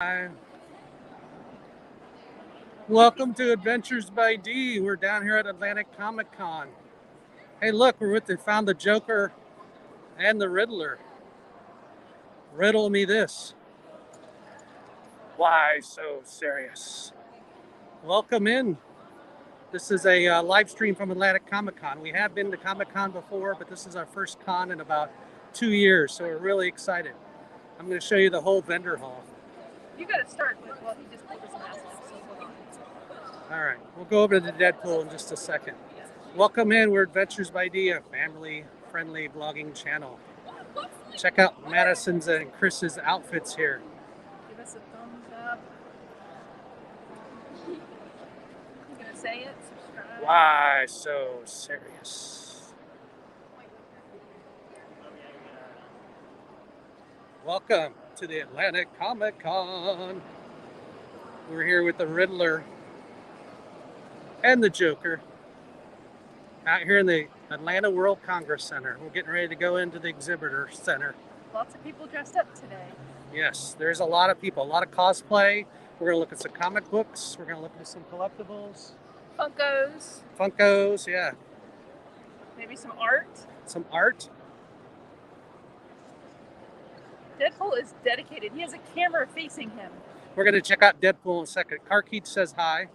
Hi. Welcome to Adventures by D. We're down here at Atlantic Comic Con. Hey, look, found the Joker and the Riddler. Riddle me this. Why so serious? Welcome in. This is a live stream from Atlantic Comic Con. We have been to Comic Con before, but this is our first con in about 2 years, so we're really excited. I'm going to show you the whole vendor hall. You got to start with, well, he just pulled his mask off, so hold on. All right, we'll go over to the Deadpool in just a second. Welcome in. We're Adventures by D, a family-friendly vlogging channel. Check out Madison's and Chris's outfits here. Give us a thumbs up. You gonna say it? Subscribe. Why so serious? Welcome to the Atlantic Comic Con. We're here with the Riddler and the Joker out here in the Atlanta World Congress Center. We're getting ready to go into the exhibitor center. Lots of people dressed up today. Yes, there's a lot of people, a lot of cosplay. We're gonna look at some comic books. We're gonna look at some collectibles. Funkos, yeah. Maybe some art. Some art. Deadpool is dedicated. He has a camera facing him. We're gonna check out Deadpool in a second. Karkeet says hi.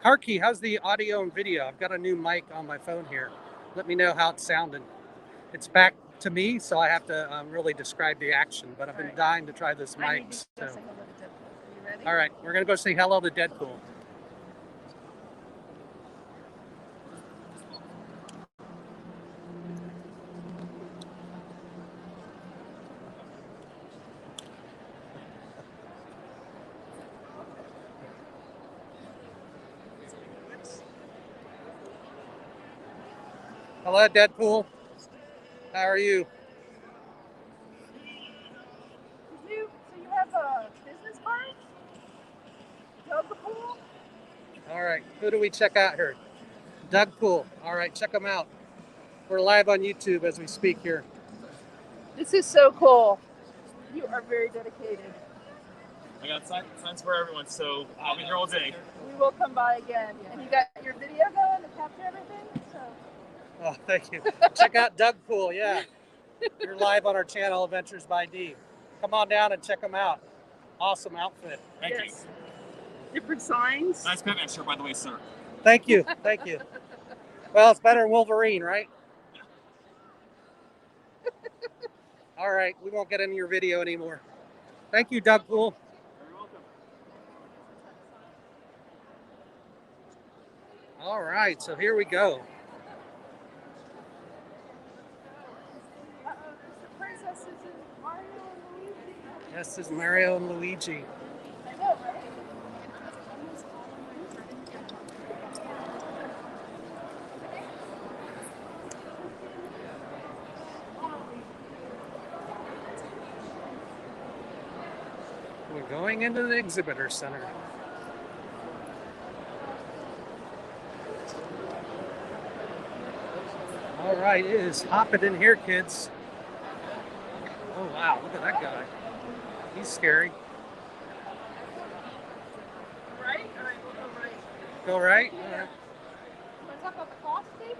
Karkeet, how's the audio and video? I've got a new mic on my phone here. Let me know how it's sounding. It's back to me, so I have to really describe the action, but I've been dying to try this mic. I need to go say hello to Deadpool. Are you ready? All right, we're gonna go say hello to Deadpool. Hello, Deadpool. How are you? So you have a business card? Deadpool? All right, who do we check out here? Deadpool. All right, check them out. We're live on YouTube as we speak here. This is so cool. You are very dedicated. I got signs for everyone, so I'll be here all day. We will come by again. And you got your video going to capture everything? So. Oh, thank you. Check out Deadpool, yeah. You're live on our channel, Adventures by D. Come on down and check them out. Awesome outfit. Thank you. Different signs. Nice Batman shirt, by the way, sir. Thank you. Thank you. Well, it's better than Wolverine, right? All right, we won't get into your video anymore. Thank you, Deadpool. You're welcome. All right, so here we go. This is Mario and Luigi. I know, right? We're going into the exhibitor center. All right, it is hopping in here, kids. Oh, wow, look at that guy. He's scary. Right? All right, we'll go right. Go right? Want to talk about the cost, Steve?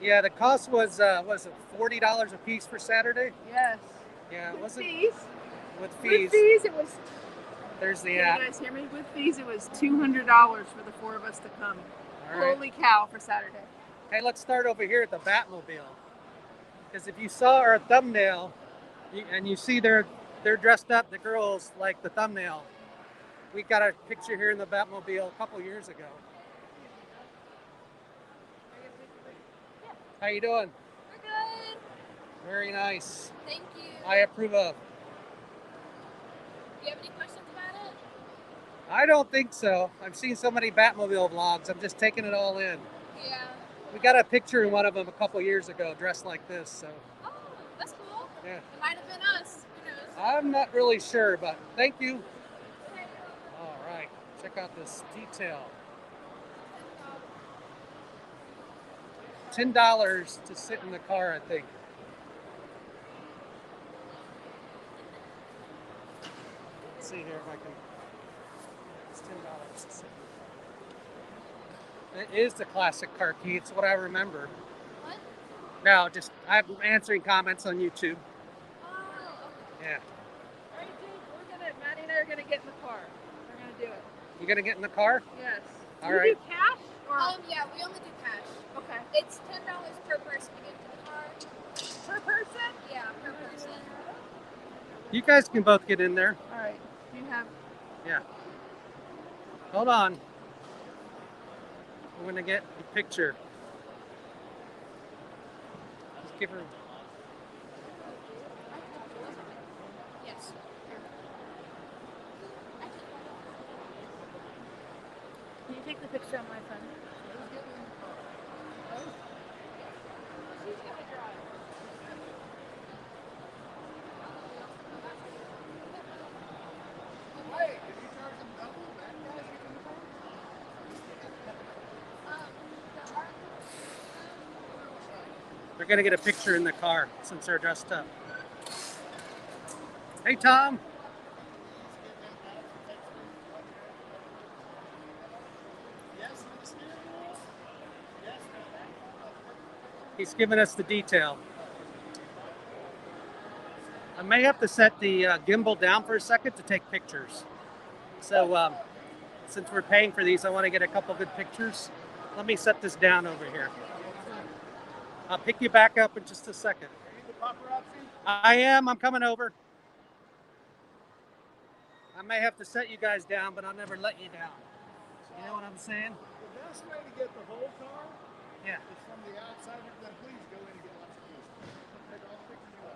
Yeah, the cost was it $40 a piece for Saturday? Yes. Yeah, it With wasn't fees. with With fees. fees, it was. There's the Can you app. guys hear me? With fees, it was $200 for the four of us to come. All right. Holy cow for Saturday. Hey, let's start over here at the Batmobile. Because if you saw our thumbnail, and you see they're dressed up, the girls like the thumbnail. We got a picture here in the Batmobile a couple years ago. How you doing? We're good. Very nice. Thank you. I approve of. Do you have any questions about it? I don't think so. I've seen so many Batmobile vlogs. I'm just taking it all in. Yeah. We got a picture in one of them a couple years ago, dressed like this. So Oh, that's cool. yeah, It might have been us. Who knows? I'm not really sure, but thank you. Okay. All right, check out this detail. $10 to sit in the car, I think. see here if I can. It's $10. It is the classic car key. It's what I remember. What? No, just I'm answering comments on YouTube. Oh, okay. Yeah. All right, dude, Maddie and I are gonna get in the car. We're gonna do it. You gonna get in the car? Yes. All Do you right. do cash or? Yeah, we only do cash. Okay. It's $10 per person to get into the car. Per person? Yeah, per person. You guys can both get in there. All right. You have. Yeah. Hold on. We're gonna get a picture. Just give her. Yes. Can you take the picture on my phone? They're gonna get a picture in the car since they're dressed up. Hey, Tom. He's giving us the detail. I may have to set the gimbal down for a second to take pictures. So since we're paying for these, I want to get a couple good pictures. Let me set this down over here. I'll pick you back up in just a second. I am. I'm coming over. I may have to set you guys down, but I'll never let you down. You know what I'm saying? The best way to get the whole car Yeah. is from the outside. Then please go in and get lots of keys. I'll pick you up.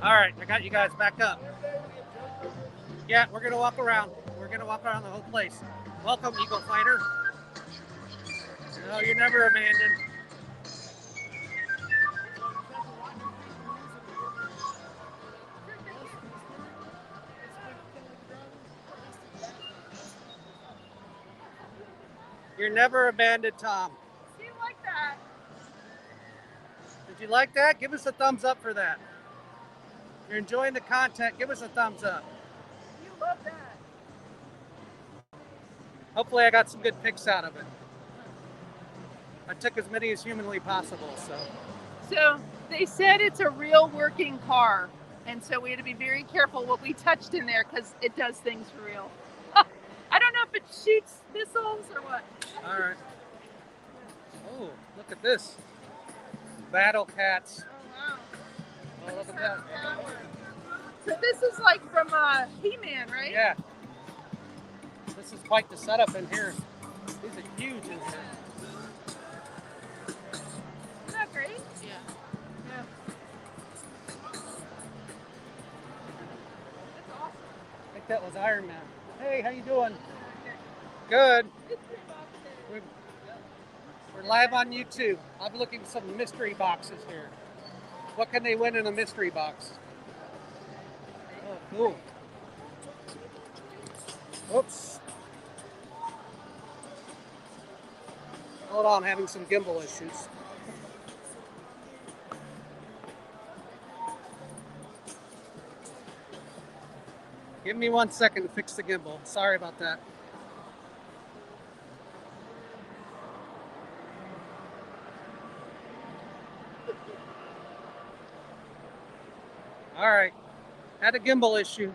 All right, I got you guys back up. Yeah, we're gonna walk around. We're gonna walk around the whole place. Welcome, Eagle Fighter. No, you're never abandoned. You're never abandoned, Tom. Seemed like that. Did you like that? Give us a thumbs up for that. If you're enjoying the content, give us a thumbs up. You love that. Hopefully I got some good pics out of it. I took as many as humanly possible, so. So They said it's a real working car, and so we had to be very careful what we touched in there because it does things for real. I don't know if it shoots missiles or what. All right. Oh, look at this. Battle cats. Oh wow. Oh, look at that. So this is like from He-Man, right? Yeah. This is quite the setup in here. These are huge in here. Isn't that great? Yeah. Yeah. That's awesome. I think that was Iron Man. Hey, how you doing? Good. We're live on YouTube. I'm looking for some mystery boxes here. What can they win in a mystery box? Oh, cool. Oops. Hold on, I'm having some gimbal issues. Give me 1 second to fix the gimbal. Sorry about that. All right. Had a gimbal issue.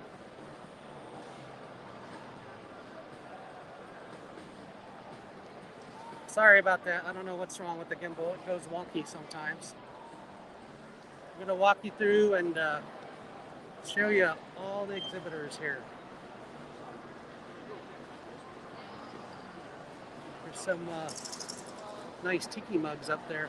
Sorry about that. I don't know what's wrong with the gimbal. It goes wonky sometimes. I'm going to walk you through and show you all the exhibitors here. There's some nice tiki mugs up there.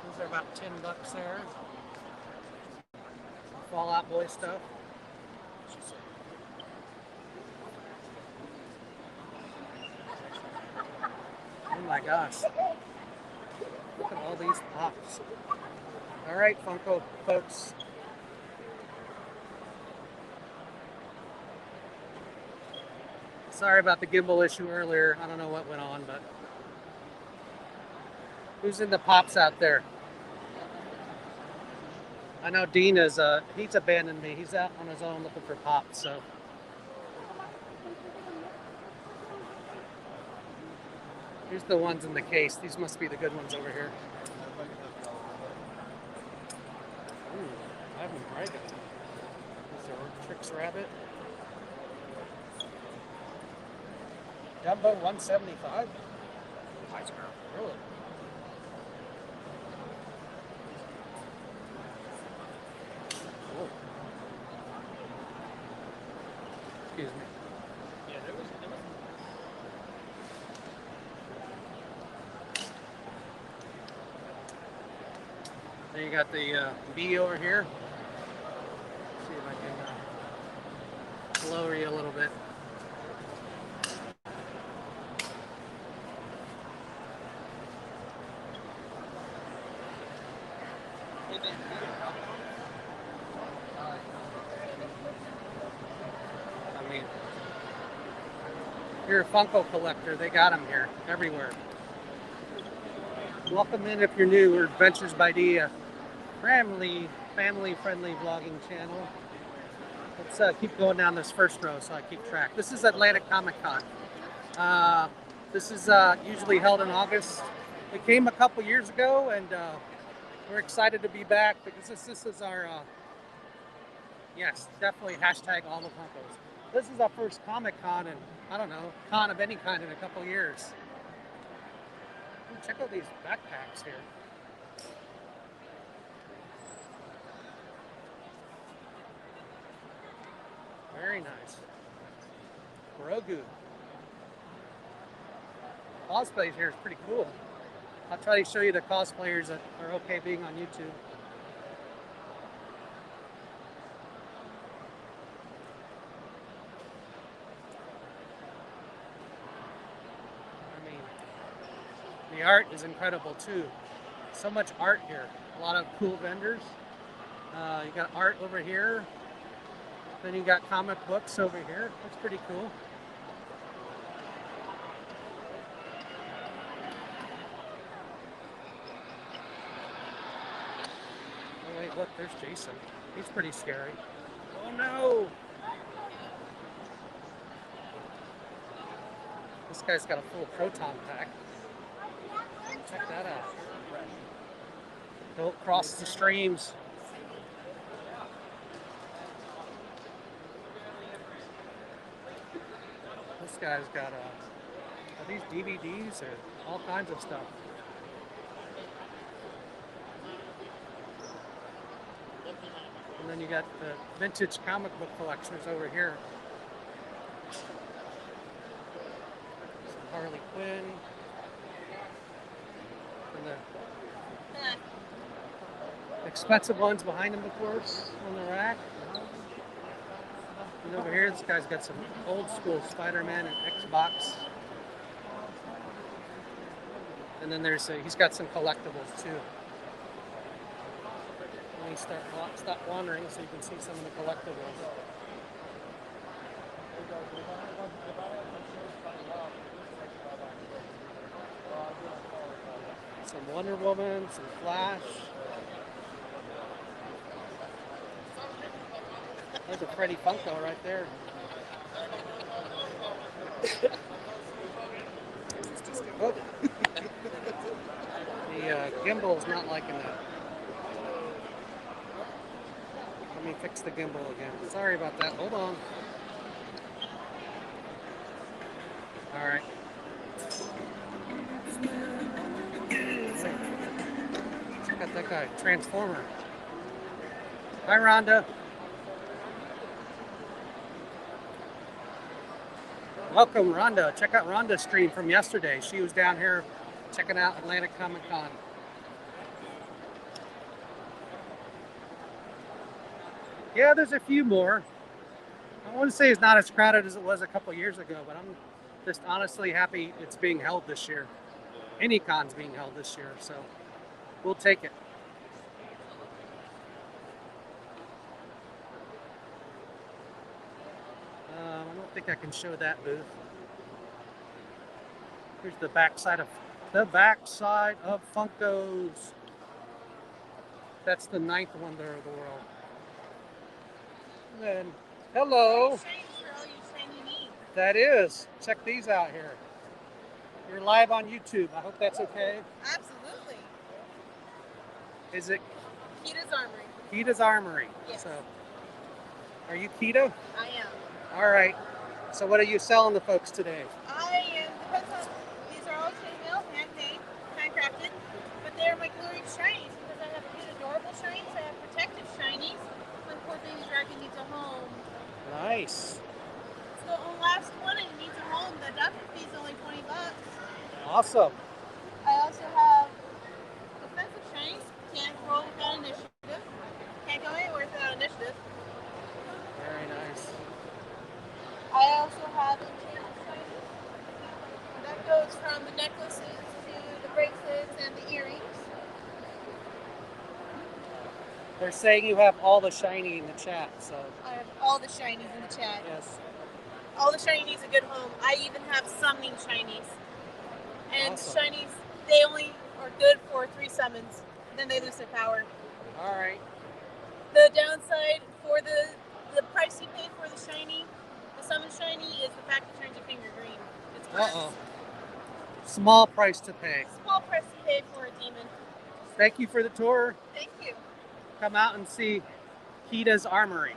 Those are about $10 there. Fallout Boy stuff. Oh my gosh. Look at all these pops. All right, Funko folks. Sorry about the gimbal issue earlier. I don't know what went on, but who's in the pops out there? I know Dean is he's abandoned me. He's out on his own looking for pops, so. Here's the ones in the case. These must be the good ones over here. Ooh, Ivan Dragon. Is there Trix Rabbit? Dumbo 175? Really? Cool. Excuse me. Yeah, there was. Then you got the bee over here. See if I can lower you a little bit. I mean, if you're a Funko collector, they got them here, everywhere. Welcome in if you're new. We're Adventures by D, family-friendly vlogging channel. Let's keep going down this first row so I keep track. This is Atlantic Comic Con. This is usually held in August. We came a couple years ago, and we're excited to be back because this is our, yes, definitely hashtag all the Funkos. This is our first Comic Con, and I don't know, con of any kind in a couple years. Ooh, check out these backpacks here. Very nice. Grogu. Cosplay here is pretty cool. I'll try to show you the cosplayers that are okay being on YouTube. I mean, the art is incredible too. So much art here. A lot of cool vendors. You got art over here. Then you got comic books over here. That's pretty cool. Oh wait, look, there's Jason. He's pretty scary. Oh no! guy's got a full proton pack. Check that out. Don't cross the streams. This guy's got are these DVDs or all kinds of stuff. And then you got the vintage comic book collectors over here. Some Harley Quinn. And the expensive ones behind him, of course, on the rack. And over here, this guy's got some old school Spider-Man and Xbox. And then he's got some collectibles too. Let me stop wandering so you can see some of the collectibles. Some Wonder Woman, some Flash. There's a Freddy Funko right there. Oh. The gimbal's not liking that. Let me fix the gimbal again. Sorry about that. Hold on. All right. Check out that guy, Transformer. Hi, Rhonda. Welcome, Rhonda. Check out Rhonda's stream from yesterday. She was down here checking out Atlanta Comic Con. Yeah, there's a few more. I wouldn't say it's not as crowded as it was a couple years ago, but I'm just honestly happy it's being held this year. Any con's being held this year, so we'll take it. I don't think I can show that booth. Here's the backside of Funko's. That's the 9th wonder of the world. And then, hello. That is. Check these out here. You're live on YouTube. I hope that's okay. Absolutely. Is it Kita's Armory. Kita's Armory? Yes. So, are you Kita? I am. All right. So what are you selling to folks today? Depends on, these are all chainmail, handmade, handcrafted, but they're my gloried shinies because I have cute, adorable shinies. I have protective shinies. My poor baby dragon needs a home. Nice. It's the last one and it needs a home. The adoption fee is only $20. Awesome. I also have defensive shinies. Can't roll without initiative. Can't go anywhere without initiative. Very nice. I also have enchanted shinies. That goes from the necklaces to the bracelets and the earrings. They're saying you have all the shiny in the chat, so I have all the shinies in the chat. yes. All the shiny needs a good home. I even have summoning shinies. And Awesome. shinies, they only are good for 3 summons. Then they lose their power. All right. The downside for the price you pay for the shiny, the summon shiny, is the fact it turns your finger green. It's gross. Uh-oh. Small price to pay. Small price to pay for a demon. Thank you for the tour. Thank you. Come out and see Kita's Armory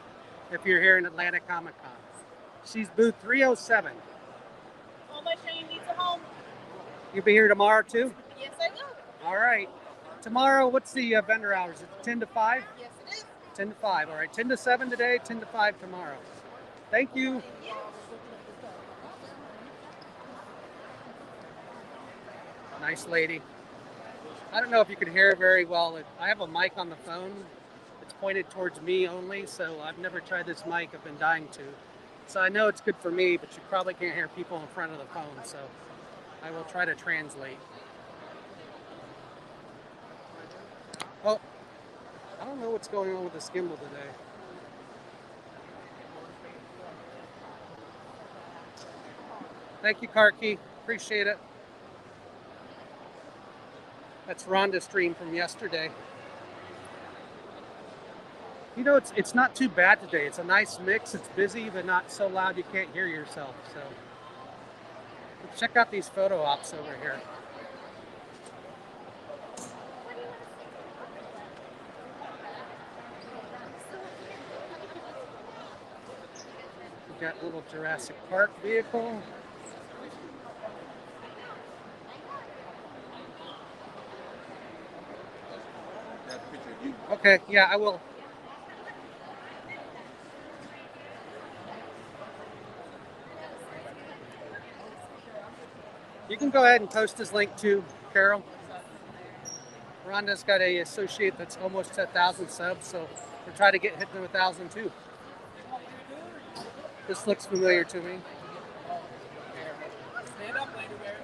if you're here in Atlanta Comic Con. She's booth 307. All my shiny needs a home. You'll be here tomorrow too? Yes, I will. All right. Tomorrow, what's the vendor hours? Is it 10 to 5? Yes, it is. 10 to 5. All right. 10 to 7 today, 10 to 5 tomorrow. Thank you. Thank you. Nice lady. I don't know if you can hear very well. I have a mic on the phone. It's pointed towards me only, so I've never tried this mic. I've been dying to. So I know it's good for me, but you probably can't hear people in front of the phone, so I will try to translate. Oh, I don't know what's going on with this gimbal today. Thank you, Karki. Appreciate it. That's Rhonda's stream from yesterday. You know, it's not too bad today. It's a nice mix. It's busy, but not so loud you can't hear yourself. So Check out these photo ops over here. We got a little Jurassic Park vehicle. Okay, yeah, I will. You can go ahead and post his link too, Carol. Rhonda's got a associate that's almost at 1,000 subs, so we'll try to get hit to 1,000 too. This looks familiar to me. Stand up later, Bear.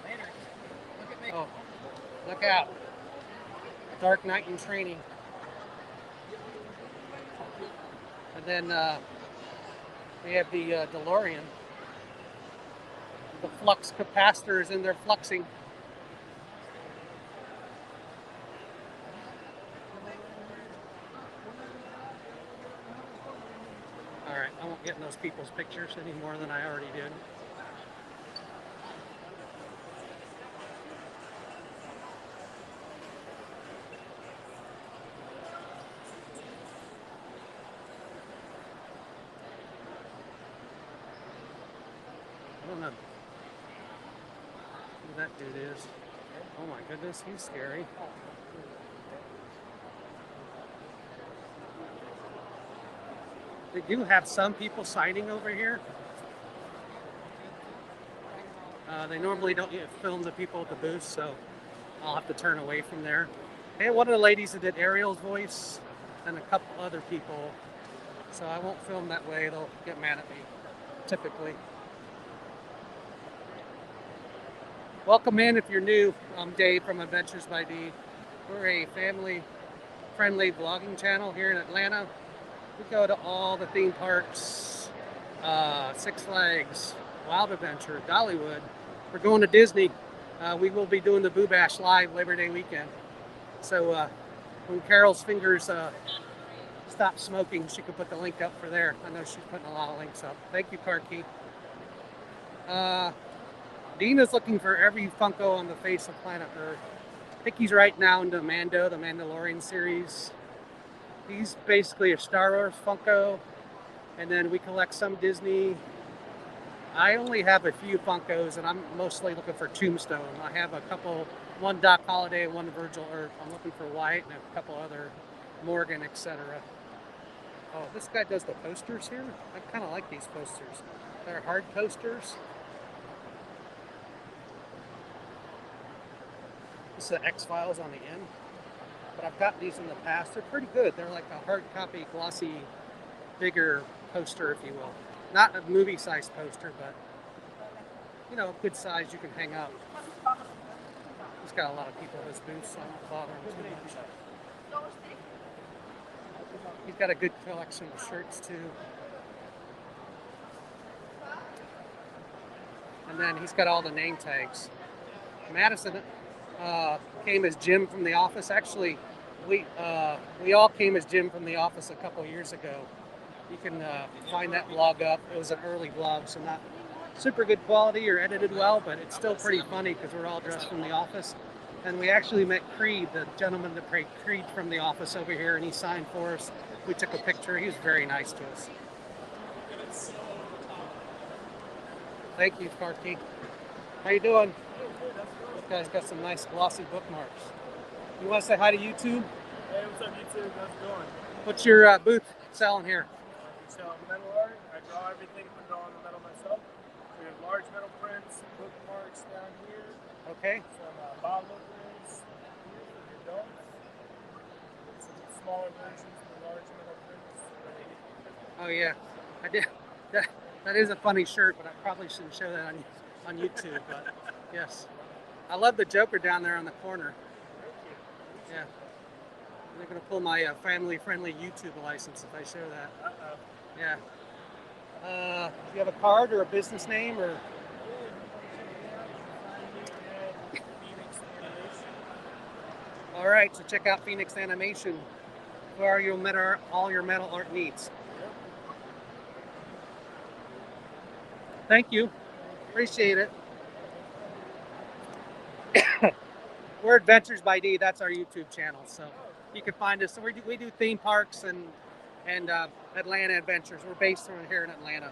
Later. Look at me. Oh, look out. Dark Knight in training. And then we have the DeLorean. The flux capacitor is in there fluxing. Alright, I won't get in those people's pictures any more than I already did. I don't know who that dude is. Oh my goodness, he's scary. They do have some people signing over here. They normally don't film the people at the booth, so I'll have to turn away from there. Hey, one of the ladies that did Ariel's voice and a couple other people, so I won't film that way. They'll get mad at me, typically. Welcome in if you're new. I'm Dave from Adventures by D. We're a family-friendly vlogging channel here in Atlanta. We go to all the theme parks, Six Flags, Wild Adventure, Dollywood. We're going to Disney. We will be doing the Boo Bash live Labor Day weekend. So when Carol's fingers stop smoking, she could put the link up for there. I know she's putting a lot of links up. Thank you, Karki. Dean is looking for every Funko on the face of planet Earth. I think he's right now into Mando, the Mandalorian series. He's basically a Star Wars Funko, and then we collect some Disney. I only have a few Funkos, and I'm mostly looking for Tombstone. I have a couple, one Doc Holliday, one Virgil Earp. I'm looking for White and a couple other Morgan, etc. Oh, this guy does the posters here? I kind of like these posters. They're hard posters. This is the X-Files on the end. But I've gotten these in the past. They're pretty good. They're like a hard copy, glossy, bigger poster, if you will. Not a movie-sized poster, but, you know, good size you can hang up. He's got a lot of people at his booth, so I'm not bothering too much. He's got a good collection of shirts, too. And then he's got all the name tags. Madison came as Jim from The Office. Actually, we all came as Jim from The Office a couple years ago. You can find that vlog up. It was an early vlog, so not super good quality or edited well, but it's still pretty funny because we're all dressed from The Office. And we actually met Creed, the gentleman that played Creed from The Office over here, and he signed for us. We took a picture. He was very nice to us. Thank you, Karki. How you doing? This guy's got some nice glossy bookmarks. You want to say hi to YouTube? Hey, what's up, YouTube? How's it going? What's your booth selling here? We sell metal art. I draw everything, put it all on the metal myself. We have large metal prints, bookmarks down here. Okay. Some Bob openers here for the adults. Some smaller versions of the large metal prints. Oh yeah, I did. That is a funny shirt, but I probably shouldn't show that on YouTube. But yes, I love the Joker down there on the corner. Yeah, they're gonna pull my family-friendly YouTube license if I show that. Uh-oh. Yeah. Do you have a card or a business name or? All right, so check out Phoenix Animation for all your metal art needs. Thank you. Appreciate it. We're Adventures by D. That's our YouTube channel. So you can find us. So we do theme parks and Atlanta adventures. We're based around here in Atlanta.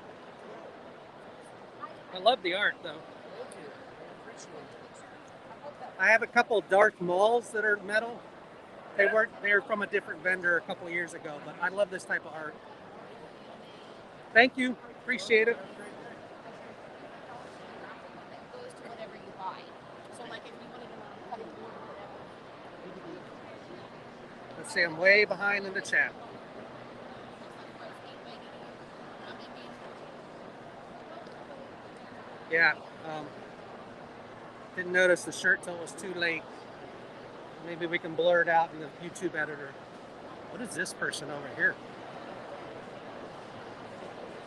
I love the art though. I have a couple Darth Mauls that are metal. They were from a different vendor a couple years ago, but I love this type of art. Thank you. Appreciate it. That goes to whatever you buy. So like if you wanted to cut it or whatever. Let's see, I'm way behind in the chat. Yeah, didn't notice the shirt till it was too late. Maybe we can blur it out in the YouTube editor. What is this person over here?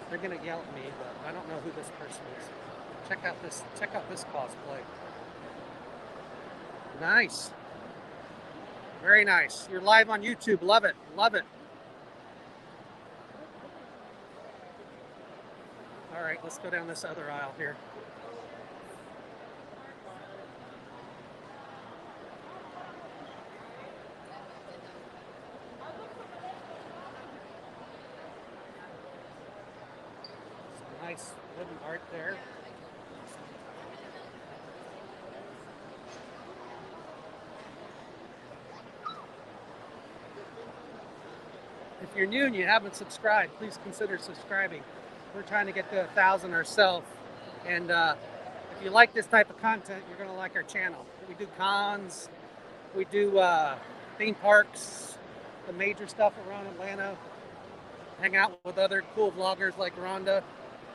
They're gonna yell at me, but I don't know who this person is. Check out this cosplay. Nice. Very nice. You're live on YouTube. Love it. Love it. All right, let's go down this other aisle here. Some nice wooden art there. If you're new and you haven't subscribed, please consider subscribing. We're trying to get to 1,000 ourselves. And if you like this type of content, you're going to like our channel. We do cons, we do theme parks, the major stuff around Atlanta, hang out with other cool vloggers like Rhonda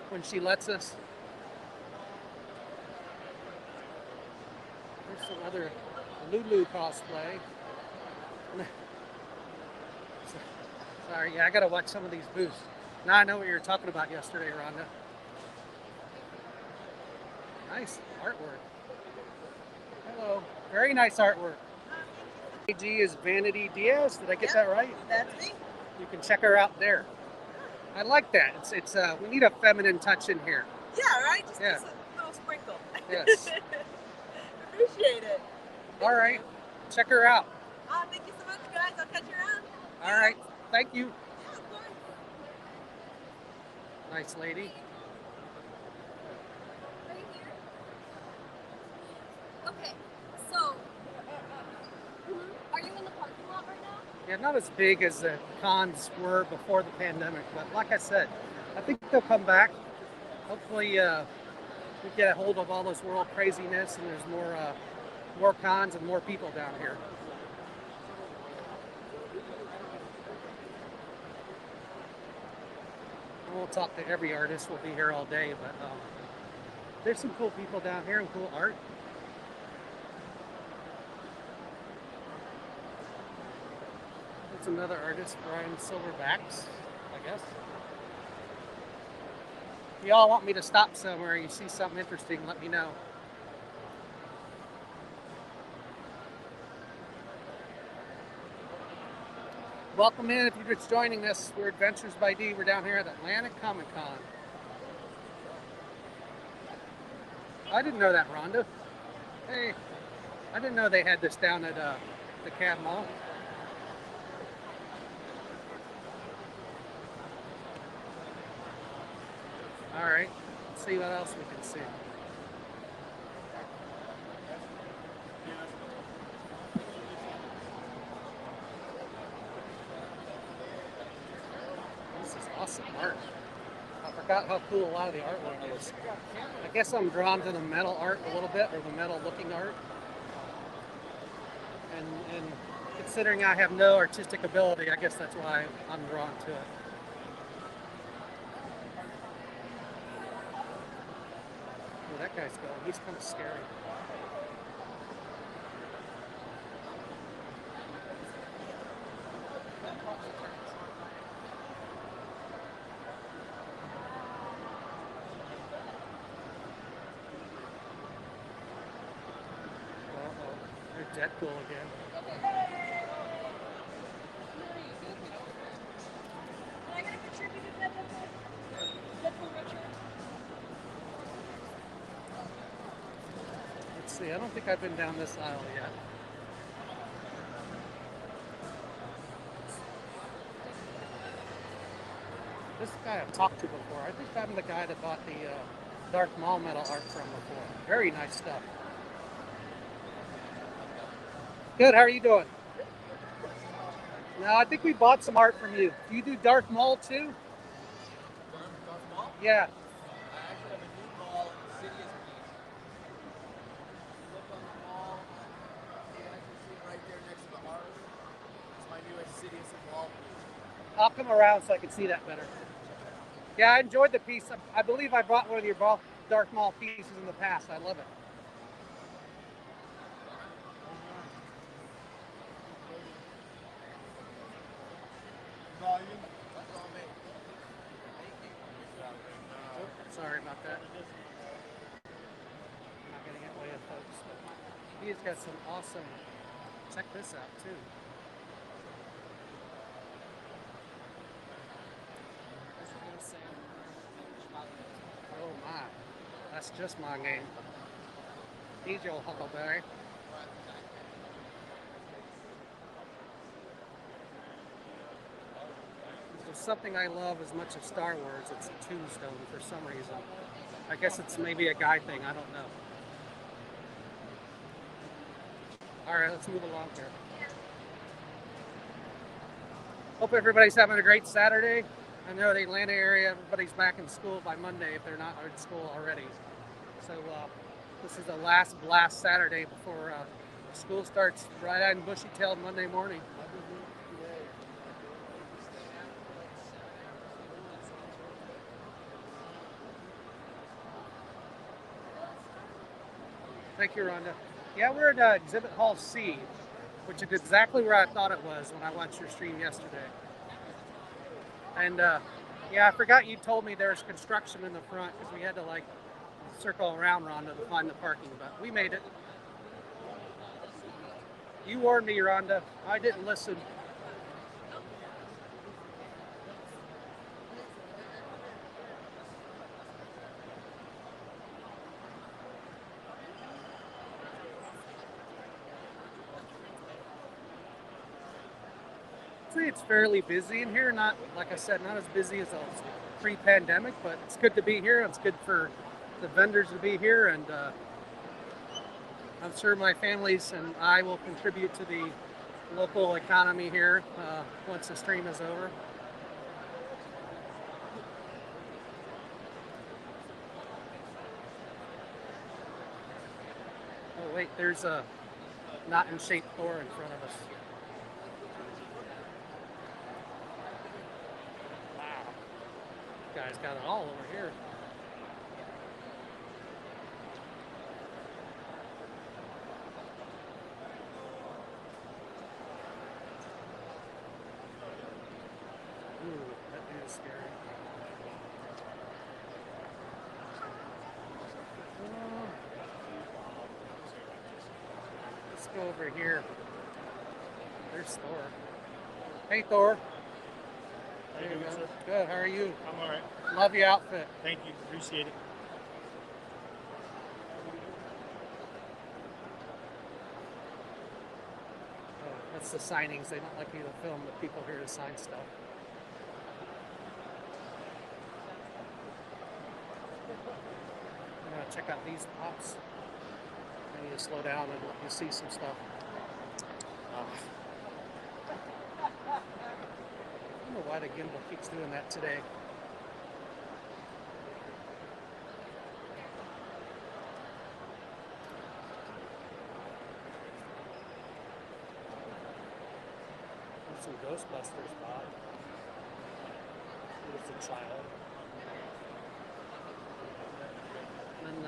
when she lets us. There's some other Lulu cosplay. Sorry, yeah, I gotta watch some of these booths. Now I know what you were talking about yesterday, Rhonda. Nice artwork. Hello. Very nice artwork. AG is Vanity Diaz. Did I get that right? That's me. You can check her out there. I like that. It's we need a feminine touch in here. Yeah, right? Just Yeah. a little sprinkle. Yes. Appreciate it. All right. Check her out. Thank you so much, guys. I'll catch you around. All right. Thank you. Yeah, of course. Nice lady. Right here. Okay, so are you in the parking lot right now? Yeah, not as big as the cons were before the pandemic, but like I said, I think they'll come back. Hopefully, we get a hold of all this world craziness, and there's more cons and more people down here. I won't talk to every artist. We'll be here all day, but there's some cool people down here and cool art. That's another artist, Brian Silverbacks, I guess. If y'all want me to stop somewhere, you see something interesting, let me know. Welcome in if you're just joining us. We're Adventures by D. We're down here at Atlanta Comic Con. I didn't know that, Rhonda. Hey, I didn't know they had this down at the Cab Mall. All right, let's see what else we can see. This is awesome art. I forgot how cool a lot of the artwork is. I guess I'm drawn to the metal art a little bit, or the metal looking art. And considering I have no artistic ability, I guess that's why I'm drawn to it. Where that guy's going, he's kind of scary. There's Deadpool again. see. I don't think I've been down this aisle yet. This guy I've talked to before. I think I'm the guy that bought the Dark Maul metal art from before. Very nice stuff. Good, how are you doing? No, I think we bought some art from you. Do you do Dark Maul too? Darth Maul? Yeah. I actually have a new ball in the Sidious piece. Look on the wall. You can actually see it right there next to the heart. It's my newest Sidious and wall piece. I'll come around so I can see that better. Yeah, I enjoyed the piece. I believe I brought one of your Dark Maul pieces in the past. I love it. Volume. That's all me. Oh, sorry about that. I'm not going to get way of folks. But he's got some awesome. Check this out too. Oh my, that's just my game. He's your Huckleberry. There's something I love as much as Star Wars. It's a tombstone for some reason. I guess it's maybe a guy thing. I don't know. All right, let's move along here. Hope everybody's having a great Saturday. I know the Atlanta area, everybody's back in school by Monday if they're not in school already. So this is the last blast Saturday before school starts bright-eyed and bushy-tailed Monday morning. Thank you, Rhonda. Yeah, we're at Exhibit Hall C, which is exactly where I thought it was when I watched your stream yesterday. And yeah, I forgot you told me there's construction in the front because we had to like circle around Rhonda to find the parking, but we made it. You warned me, Rhonda. I didn't listen. It's fairly busy in here. Not, like I said, not as busy as pre-pandemic, but it's good to be here. It's good for the vendors to be here, and I'm sure my families and I will contribute to the local economy here once the stream is over. Oh wait, there's a not in shape Thor in front of us. Guy's got it all over here. Ooh, that is scary. Let's go over here. There's Thor. Hey, Thor. How you doing, sir? Good. How are you? I'm all right. Love your outfit. Thank you. Appreciate it. Oh, that's the signings. They don't like you to film the people here to sign stuff. I'm gonna check out these pops. I need to slow down and let you see some stuff. I don't know why the gimbal keeps doing that today. There's some Ghostbusters, Bob. It's a child. And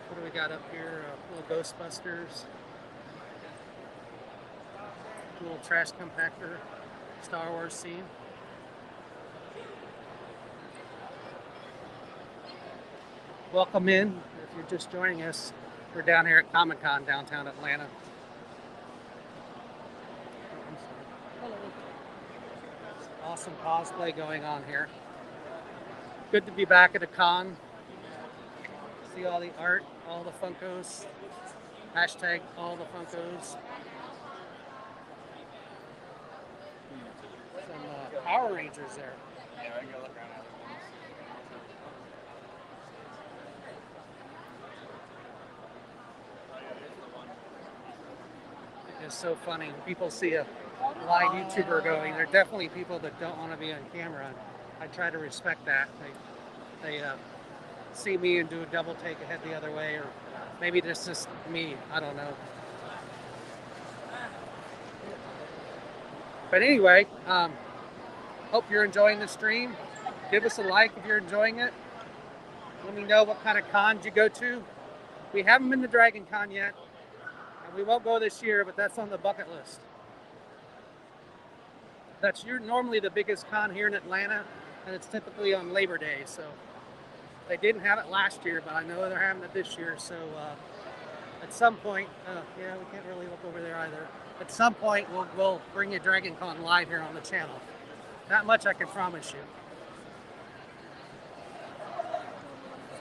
what do we got up here? Little Ghostbusters. Little trash compactor. Star Wars scene. Welcome in. If you're just joining us, we're down here at Comic-Con downtown Atlanta. Hello. Awesome cosplay going on here. Good to be back at a con. See all the art, all the Funkos. Hashtag all the Funkos. Some Power Rangers there. Yeah, I can go look around other ones. It's so funny. People see a live YouTuber going. There are definitely people that don't want to be on camera. I try to respect that. They see me and do a double take ahead the other way, or maybe this is just me. I don't know. But anyway, hope you're enjoying the stream. Give us a like if you're enjoying it. Let me know what kind of cons you go to. We haven't been to Dragon Con yet, and we won't go this year, but that's on the bucket list. That's normally the biggest con here in Atlanta, and it's typically on Labor Day. So they didn't have it last year, but I know they're having it this year. So at some point, yeah, we can't really look over there either. At some point, we'll bring you Dragon Con live here on the channel. That much I can promise you.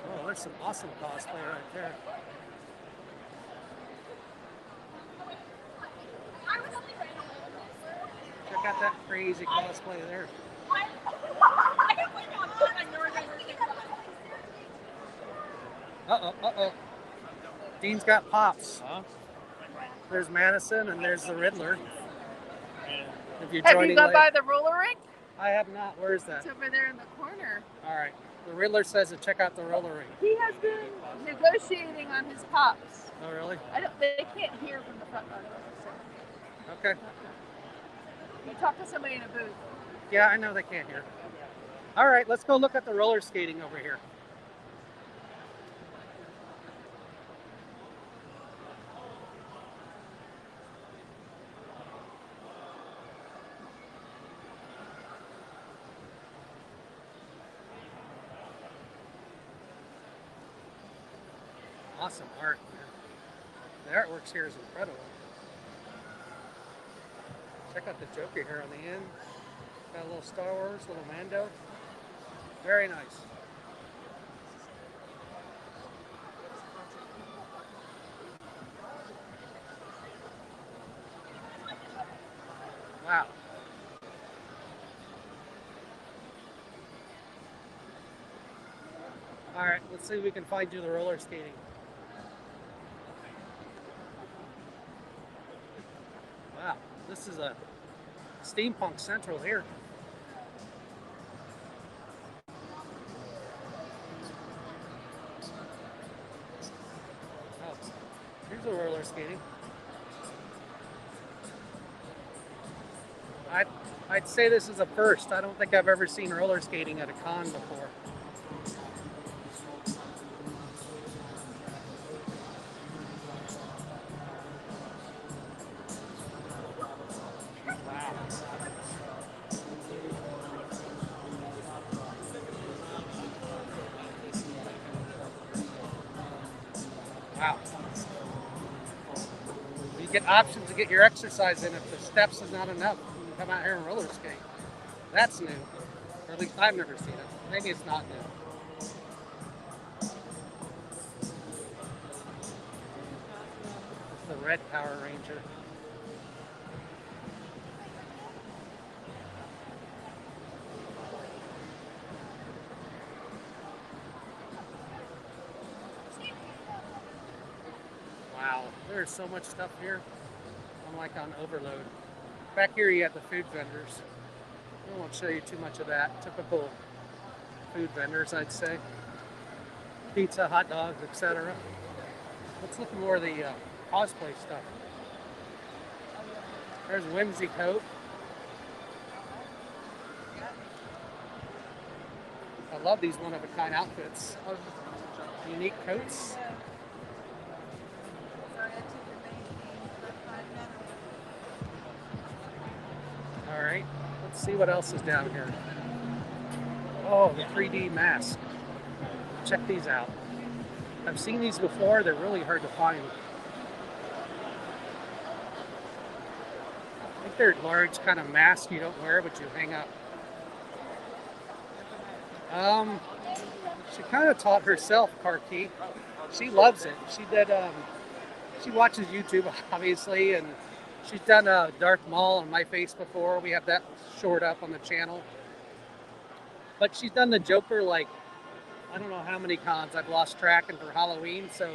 Oh, there's some awesome cosplay right there. Check out that crazy cosplay there. Uh-oh, uh-oh. Dean's got Pops. Huh? There's Madison and there's the Riddler. If you're Have joining you gone late. by the roller rink? I have not. Where's that? It's over there in the corner. All right. The Riddler says to check out the roller rink. He has been negotiating on his pops. Oh, really? They can't hear from the front part of it. Okay. You talk to somebody in a booth. Yeah, I know they can't hear. All right, let's go look at the roller skating over here. Awesome art, man. The artworks here is incredible. Check out the Joker here on the end. Got a little Star Wars, little Mando. Very nice. Wow. All right, let's see if we can find you the roller skating. Wow, this is a steampunk central here. Oh, here's a roller skating. I'd say this is a first. I don't think I've ever seen roller skating at a con before. Wow. You get options to get your exercise in if the steps is not enough. You can come out here and roller skate. That's new. Or at least I've never seen it. Maybe it's not new. It's the red Power Ranger. Wow, there's so much stuff here. I'm like on overload. Back here you have the food vendors. I won't show you too much of that. Typical food vendors, I'd say. Pizza, hot dogs, etc. Let's look at more of the cosplay stuff. There's Whimsy Coat. I love these one-of-a-kind outfits. Unique coats. All right, let's see what else is down here. Oh, the 3D mask. Check these out. I've seen these before. They're really hard to find. I think they're large kind of masks you don't wear, but you hang up. She kind of taught herself car key. She loves it. She did. She watches YouTube, obviously, and she's done a Darth Maul on my face before. We have that short up on the channel. But she's done the Joker like I don't know how many cons. I've lost track, and for Halloween, so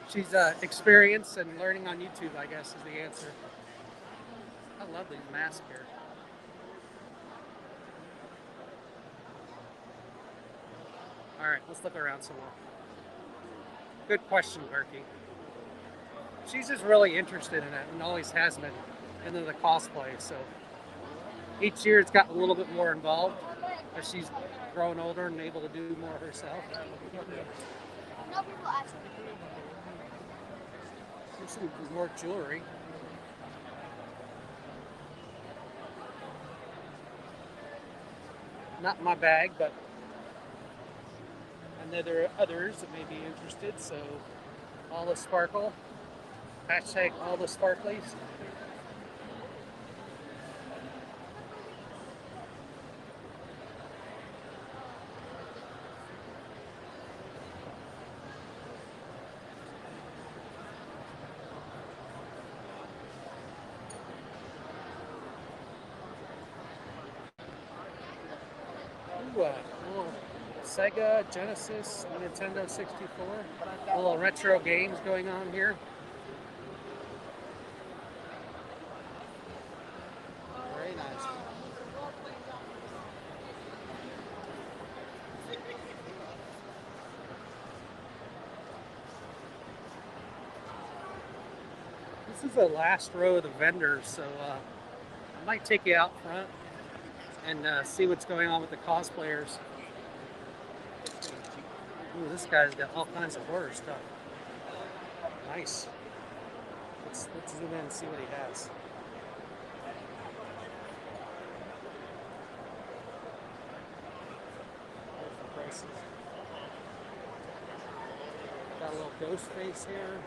she's experienced and learning on YouTube, I guess, is the answer. I love these masks here. All right, let's look around some more. Good question, Berkey. She's just really interested in it and always has been into the cosplay. So each year it's gotten a little bit more involved as she's grown older and able to do more herself. No people ask me. There's some more jewelry. Not my bag, but I know there are others that may be interested. So all the sparkle. Hashtag all the sparklies. Ooh, little Sega, Genesis, Nintendo 64. Little retro games going on here. Very nice. This is the last row of the vendors, so I might take you out front and see what's going on with the cosplayers. Ooh, this guy's got all kinds of horror stuff. Nice. Let's zoom in and see what he has. There's the prices. Got a little ghost face here.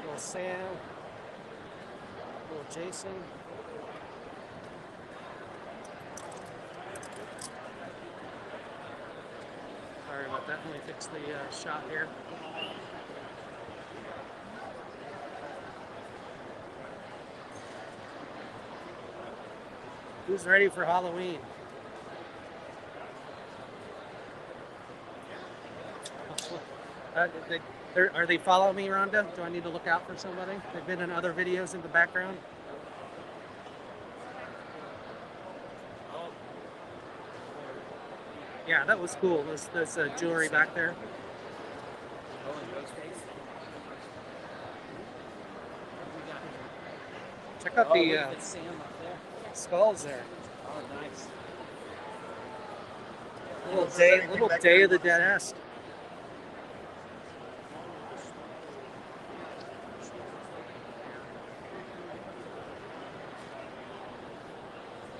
Little Sam. Little Jason. Sorry about that. Let me fix the shot here. Who's ready for Halloween? Are they following me, Rhonda? Do I need to look out for somebody? They've been in other videos in the background. Yeah, that was cool. There's jewelry back there. Check out the skulls there. Oh, nice. Little Day of the Dead-esque.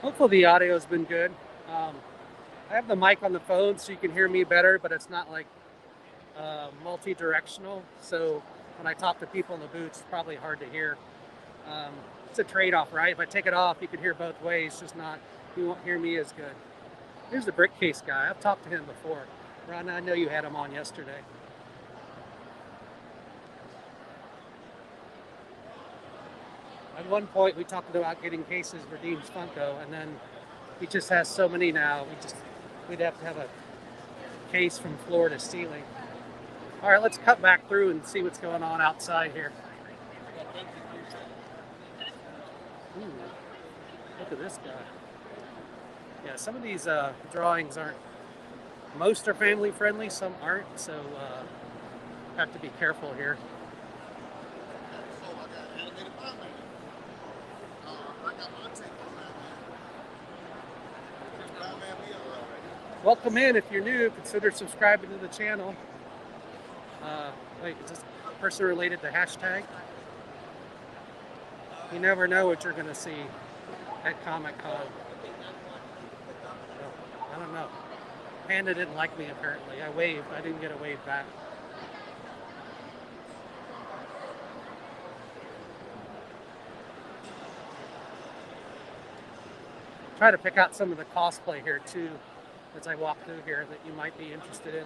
Hopefully the audio has been good. I have the mic on the phone so you can hear me better, but it's not like multi-directional. So when I talk to people in the booth, it's probably hard to hear. It's a trade-off, right? If I take it off, you can hear both ways, just not, you won't hear me as good. Here's the brick case guy. I've talked to him before. Ron, I know you had him on yesterday. At one point, we talked about getting cases for Dean's Funko, and then he just has so many now. We'd have to have a case from floor to ceiling. All right, let's cut back through and see what's going on outside here. Ooh, look at this guy. Yeah, some of these drawings aren't. Most are family friendly, some aren't. So have to be careful here. Welcome in. If you're new, consider subscribing to the channel. Wait, is this person related to hashtag? You never know what you're going to see at Comic-Con. So, I don't know. Panda didn't like me apparently. I waved. I didn't get a wave back. Try to pick out some of the cosplay here too. as I walk through here that you might be interested in.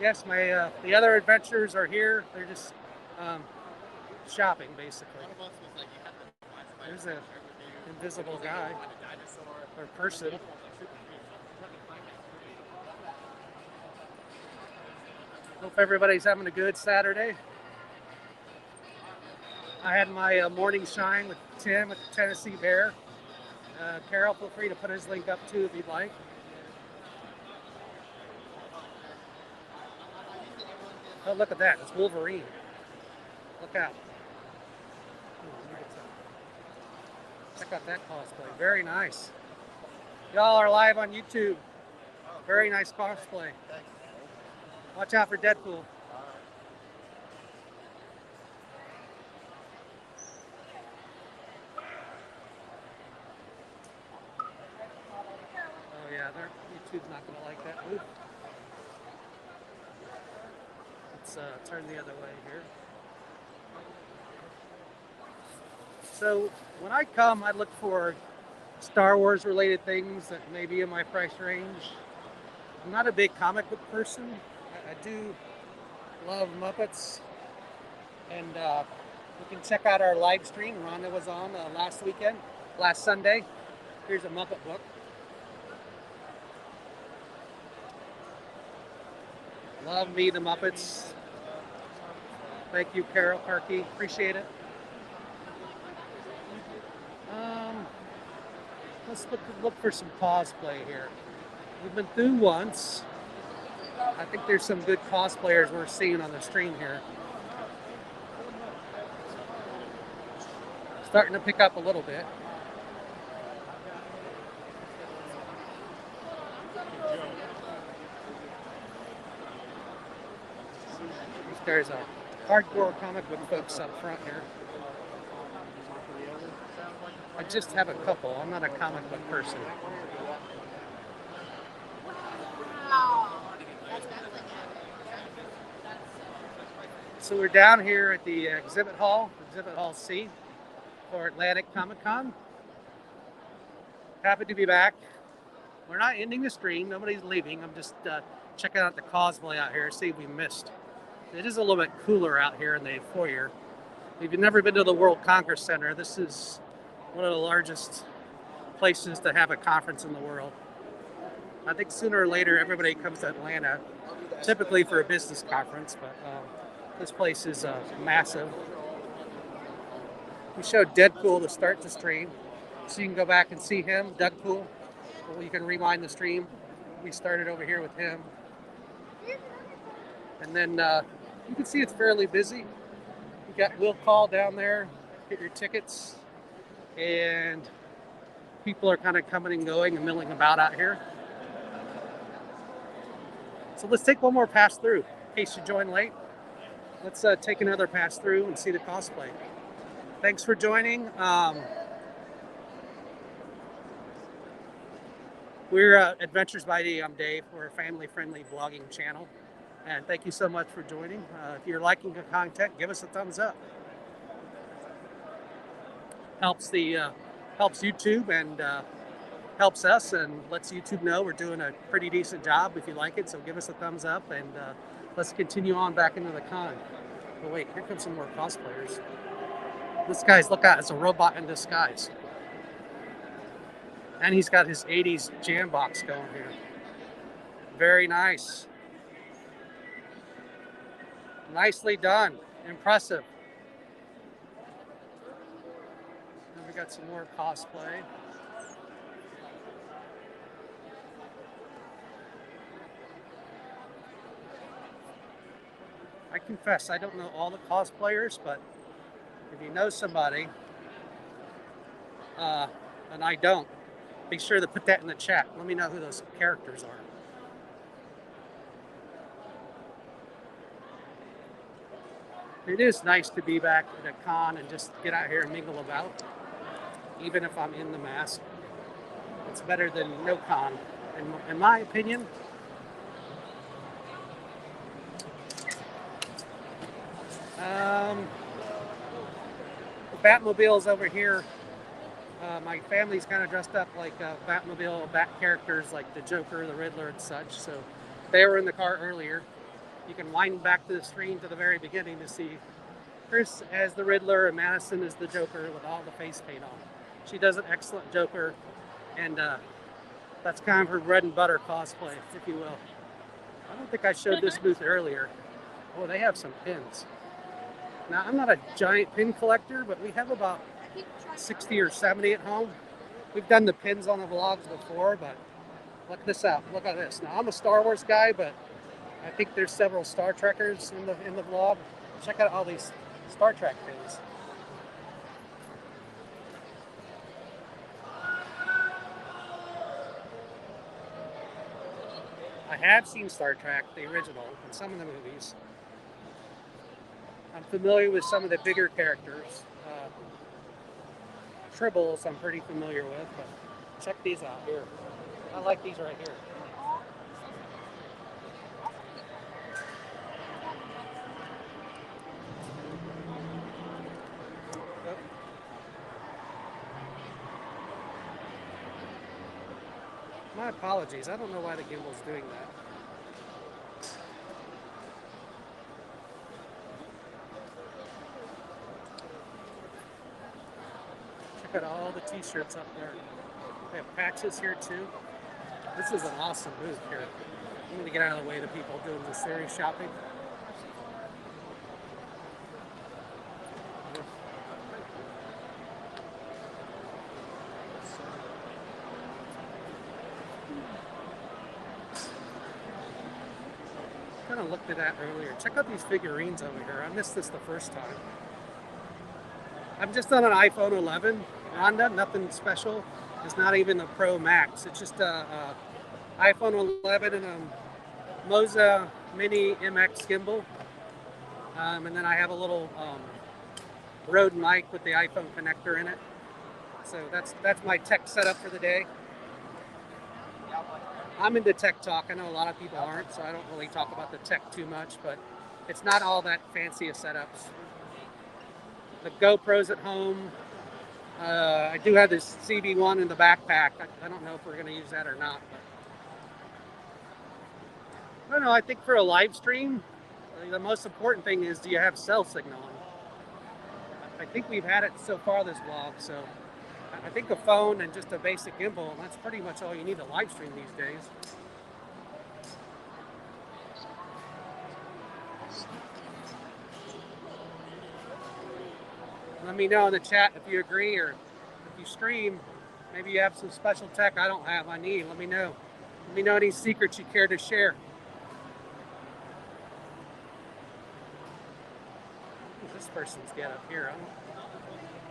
Yes, my the other adventurers are here. They're just shopping, basically. There's an invisible guy or person. Hope everybody's having a good Saturday. I had my morning shine with Tim at the Tennessee Bear. Carol, feel free to put his link up too if you'd like. Oh, look at that. It's Wolverine. Look out. Check out that cosplay. Very nice. Y'all are live on YouTube. Very nice cosplay. Watch out for Deadpool. Oh yeah, YouTube's not gonna like that move. Let's turn the other way here. So when I come, I look for Star Wars related things that may be in my price range. I'm not a big comic book person. I do love Muppets, and you can check out our live stream. Rhonda was on last Sunday. Here's a Muppet book. Love me the Muppets. Thank you, Carol Parkey. Appreciate it. Let's look for some cosplay here. We've been through once. I think there's some good cosplayers we're seeing on the stream here. Starting to pick up a little bit. There's a hardcore comic book folks up front here. I just have a couple. I'm not a comic book person. So we're down here at the exhibit hall C for Atlantic Comic Con. Happy to be back. We're not ending the stream. Nobody's leaving. I'm just checking out the cosplay out here, see if we missed. It is a little bit cooler out here in the foyer. If you've never been to the World Congress Center, this is one of the largest places to have a conference in the world. I think sooner or later everybody comes to Atlanta, typically for a business conference, but this place is massive. We showed Deadpool to start the stream, so you can go back and see him, Deadpool. Or you can rewind the stream. We started over here with him. And then you can see it's fairly busy. You got Will Call down there, get your tickets, and people are kind of coming and going and milling about out here. So let's take one more pass through, in case you joined late. Let's take another pass through and see the cosplay. Thanks for joining. We're Adventures by D. I'm Dave. We're a family-friendly vlogging channel. And thank you so much for joining. If you're liking the content, give us a thumbs up. Helps YouTube and helps us and lets YouTube know we're doing a pretty decent job if you like it. So give us a thumbs up and let's continue on back into the con. Oh wait, here comes some more cosplayers. This guy's, look out, it's a robot in disguise. And he's got his 80s jam box going here. Very nice. Nicely done. Impressive. And we got some more cosplay. I confess, I don't know all the cosplayers, but if you know somebody, and I don't, be sure to put that in the chat. Let me know who those characters are. It is nice to be back at a con and just get out here and mingle about, even if I'm in the mask. It's better than no con, in my opinion. The Batmobile's over here My family's kind of dressed up like Batmobile, Bat characters like the Joker, the Riddler, and such. So they were in the car earlier. You can wind back to the screen to the very beginning to see Chris as the Riddler and Madison as the Joker with all the face paint on. She does an excellent Joker, and that's kind of her bread and butter cosplay, if you will. I don't think I showed this booth earlier. Oh, they have some pins. Now, I'm not a giant pin collector, but we have about 60 or 70 at home. We've done the pins on the vlogs before, but look this out. Look at this. Now, I'm a Star Wars guy, but I think there's several Star Trekkers in the vlog. Check out all these Star Trek pins. I have seen Star Trek, the original, in some of the movies. I'm familiar with some of the bigger characters. Tribbles I'm pretty familiar with, but check these out here. I like these right here. My apologies. I don't know why the gimbal's doing that. Check out all the t-shirts up there. They have patches here too. This is an awesome booth here. I'm going to get out of the way of the people doing the serious shopping. Kind of looked at that earlier. Check out these figurines over here. I missed this the first time. I'm just on an iPhone 11 Honda, nothing special. It's not even a Pro Max. It's just a iPhone 11 and a Moza Mini MX gimbal. And then I have a little Rode mic with the iPhone connector in it. So that's my tech setup for the day. I'm into tech talk. I know a lot of people aren't, so I don't really talk about the tech too much, but it's not all that fancy of setups. The GoPro's at home. I do have this CB1 in the backpack. I don't know if we're going to use that or not. But I don't know. I think for a live stream, the most important thing is, do you have cell signal? I think we've had it so far this vlog, so I think a phone and just a basic gimbal, that's pretty much all you need to live stream these days. Let me know in the chat if you agree, or if you stream, maybe you have some special tech I don't have, I need. Let me know. Let me know any secrets you care to share. What is this person's get up here?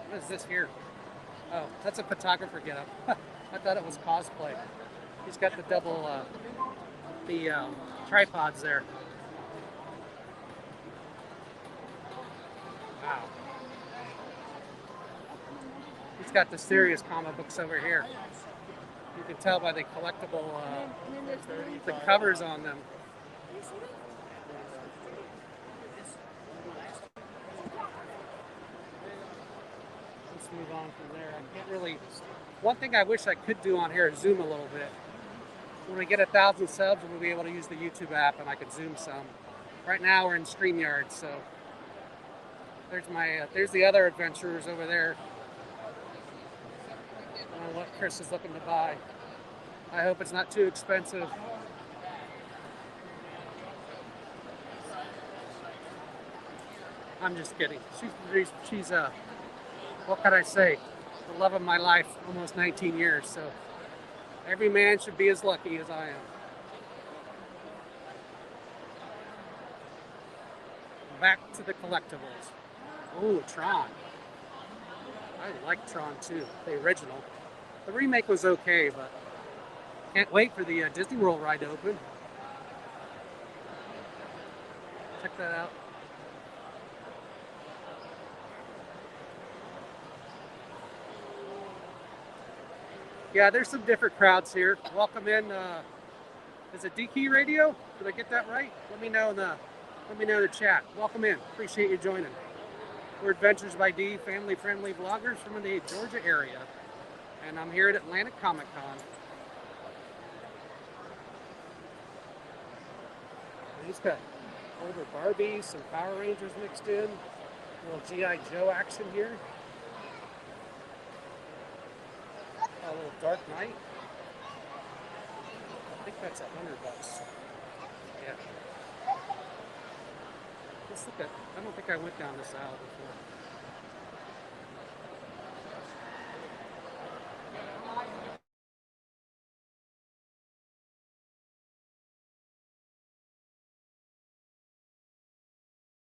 What is this here? Oh, that's a photographer get up. I thought it was cosplay. He's got the double, tripods there. Wow. He's got the serious comic books over here. You can tell by the collectible, the covers on them. Let's move on from there. I can't really. One thing I wish I could do on here is zoom a little bit. When we get 1,000 subs, we'll be able to use the YouTube app and I could zoom some. Right now we're in StreamYard, so there's the other adventurers over there. I don't know what Chris is looking to buy. I hope it's not too expensive. I'm just kidding. She's what can I say? The love of my life, almost 19 years. So every man should be as lucky as I am. Back to the collectibles. Ooh, Tron. I like Tron too, the original. The remake was okay, but can't wait for the Disney World ride to open. Check that out. Yeah, there's some different crowds here. Welcome in. Is it DK Radio? Did I get that right? Let me know in the chat. Welcome in. Appreciate you joining. We're Adventures by D, family-friendly vloggers from the Georgia area. and I'm here at Atlanta Comic Con. He's got older Barbies, some Power Rangers mixed in, a little G.I. Joe action here, a little Dark Knight. I think that's $100. Yeah. Let's look at, I don't think I went down this aisle before.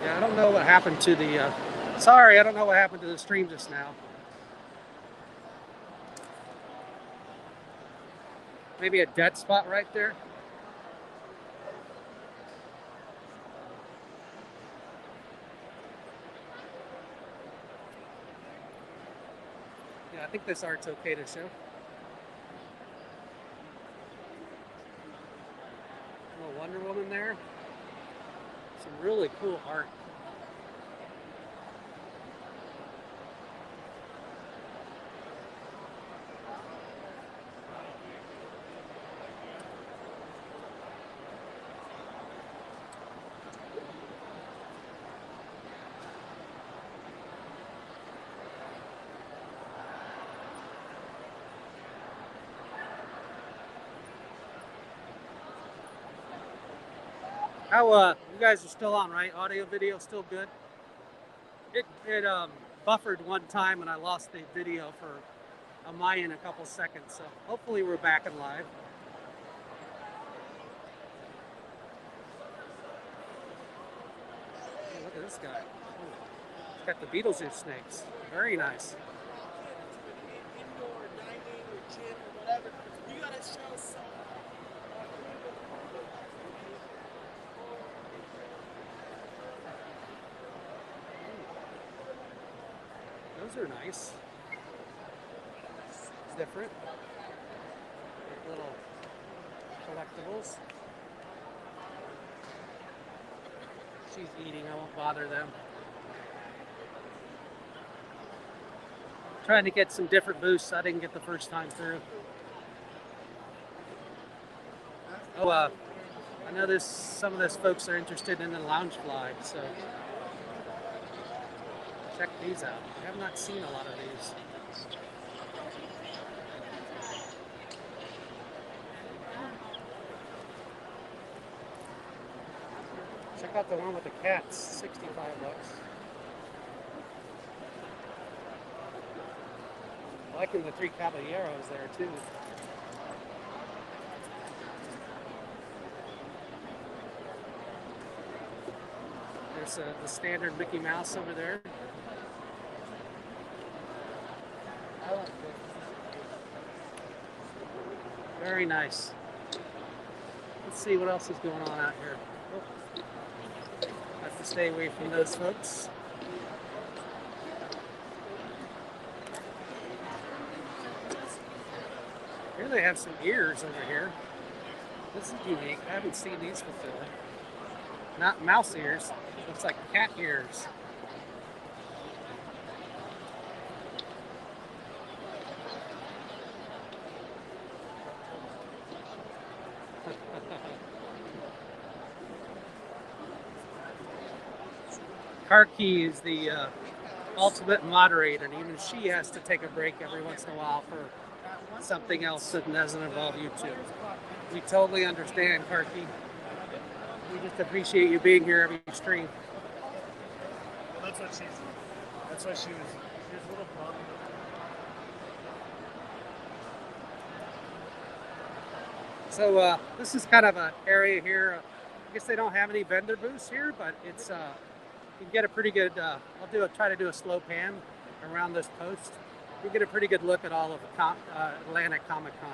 Yeah, I don't know what happened to the, sorry, I don't know what happened to the stream just now. Maybe a dead spot right there. Yeah, I think this art's okay to show. A little Wonder Woman there. Some really cool art. How you guys are still on, right? Audio, video still good? It buffered one time and I lost the video for in a couple seconds, so hopefully we're back and live. Hey, look at this guy. He's got the Beetlejuice snakes. Very nice. Indoor dining or gym or whatever, you gotta show some. Those are nice. It's different. Little collectibles. She's eating, I won't bother them. Trying to get some different booths I didn't get the first time through. Oh, I know some of those folks are interested in the Loungefly, so check these out. I have not seen a lot of these. Check out the one with the cats, 65 bucks. Liking the three caballeros there too. There's the standard Mickey Mouse over there. I like it. Very nice. Let's see what else is going on out here. Oh. Have to stay away from those folks. Here they have some ears over here. This is unique. I haven't seen these before. Not mouse ears. Looks like cat ears. Karki is the ultimate moderator, and even she has to take a break every once in a while for something else that doesn't involve YouTube. We totally understand, Karki. We just appreciate you being here every stream. Well, that's what she was a little bummed. So this is kind of an area here. I guess they don't have any vendor booths here, but it's you can get a pretty good. I'll try to do a slow pan around this post. You get a pretty good look at all of Atlanta Comic Con.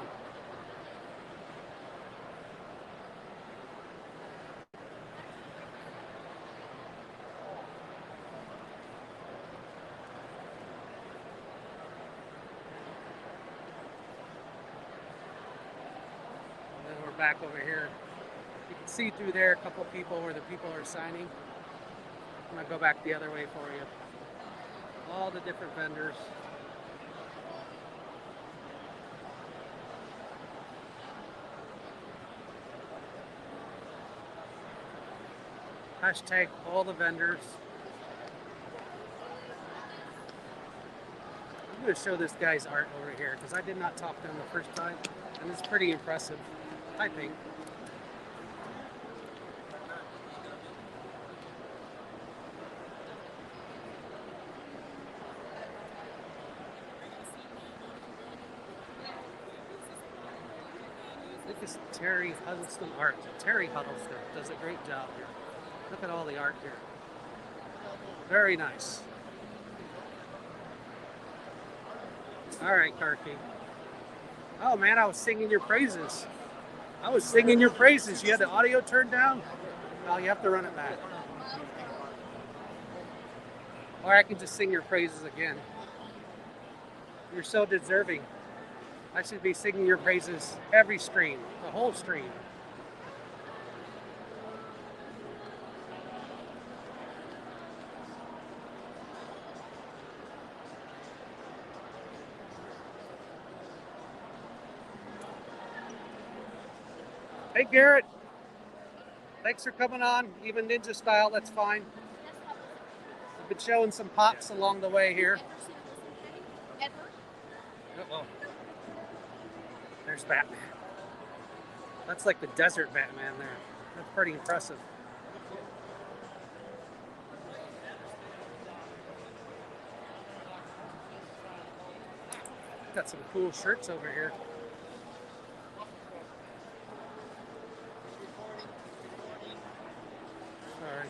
And then we're back over here. You can see through there a couple people where the people are signing. I'm gonna go back the other way for you. All the different vendors. Hashtag all the vendors. I'm going to show this guy's art over here because I did not talk to him the first time, and it's pretty impressive, I think. Look at Terry Huddleston art. Terry Huddleston does a great job here. Look at all the art here. Very nice. All right, Karki. Oh man, I was singing your praises. I was singing your praises. You had the audio turned down? Well, you have to run it back. Or I can just sing your praises again. You're so deserving. I should be singing your praises every stream, the whole stream. Hey Garrett, thanks for coming on, even ninja style, that's fine. I've been showing some pops along the way here. Uh-oh. There's Batman. That's like the desert Batman there. That's pretty impressive. Got some cool shirts over here. Sorry.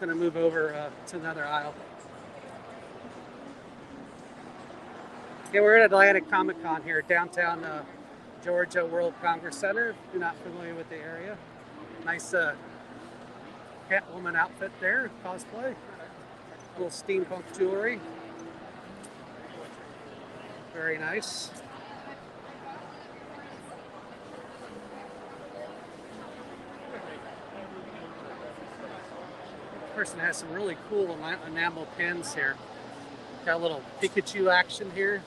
Gonna move over to another aisle. Yeah, we're at Atlantic Comic Con here, downtown Georgia World Congress Center. If you're not familiar with the area. Nice Catwoman outfit there, cosplay. Little steampunk jewelry. Very nice. This person has some really cool enamel pins here. Got a little Pikachu action here.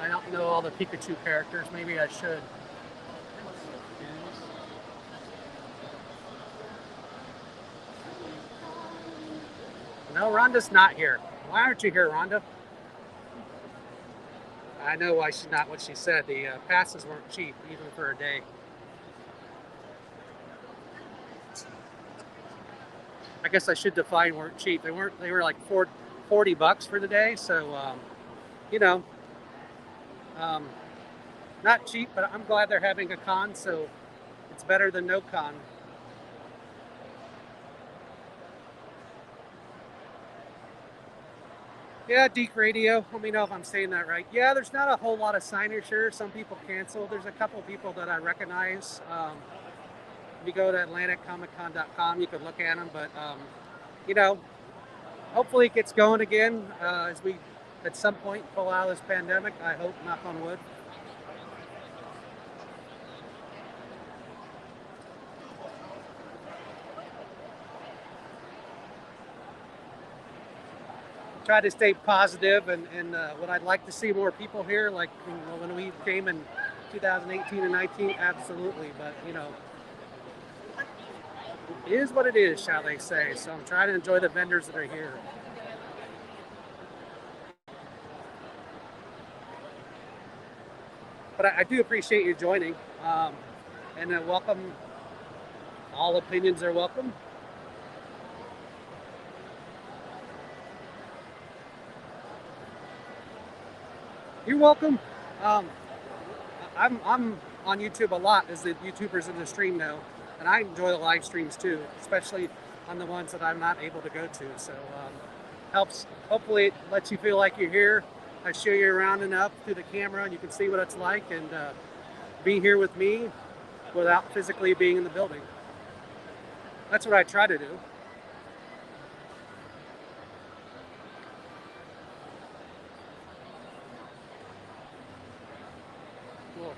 I don't know all the Pikachu characters, maybe I should. No, Rhonda's not here. Why aren't you here, Rhonda? I know why she's not what she said. The passes weren't cheap, even for a day. I guess I should define weren't cheap. They were like $40 for the day. So, you know, not cheap, but I'm glad they're having a con. So it's better than no con. Yeah, Deke Radio. Let me know if I'm saying that right. Yeah, there's not a whole lot of signage here. Some people canceled. There's a couple people that I recognize. If you go to AtlanticComicCon.com, you could look at them. But, you know, hopefully it gets going again as we, at some point, pull out of this pandemic. I hope, knock on wood. Try to stay positive, and what I'd like to see more people here, like when we came in 2018 and 19, absolutely. But, you know, it is what it is, shall they say. So I'm trying to enjoy the vendors that are here. But I do appreciate you joining, and welcome. All opinions are welcome. You're welcome. I'm on YouTube a lot, as the YouTubers in the stream know, and I enjoy the live streams too, especially on the ones that I'm not able to go to. So helps. Hopefully, it lets you feel like you're here. I show you around enough through the camera, and you can see what it's like, and be here with me without physically being in the building. That's what I try to do.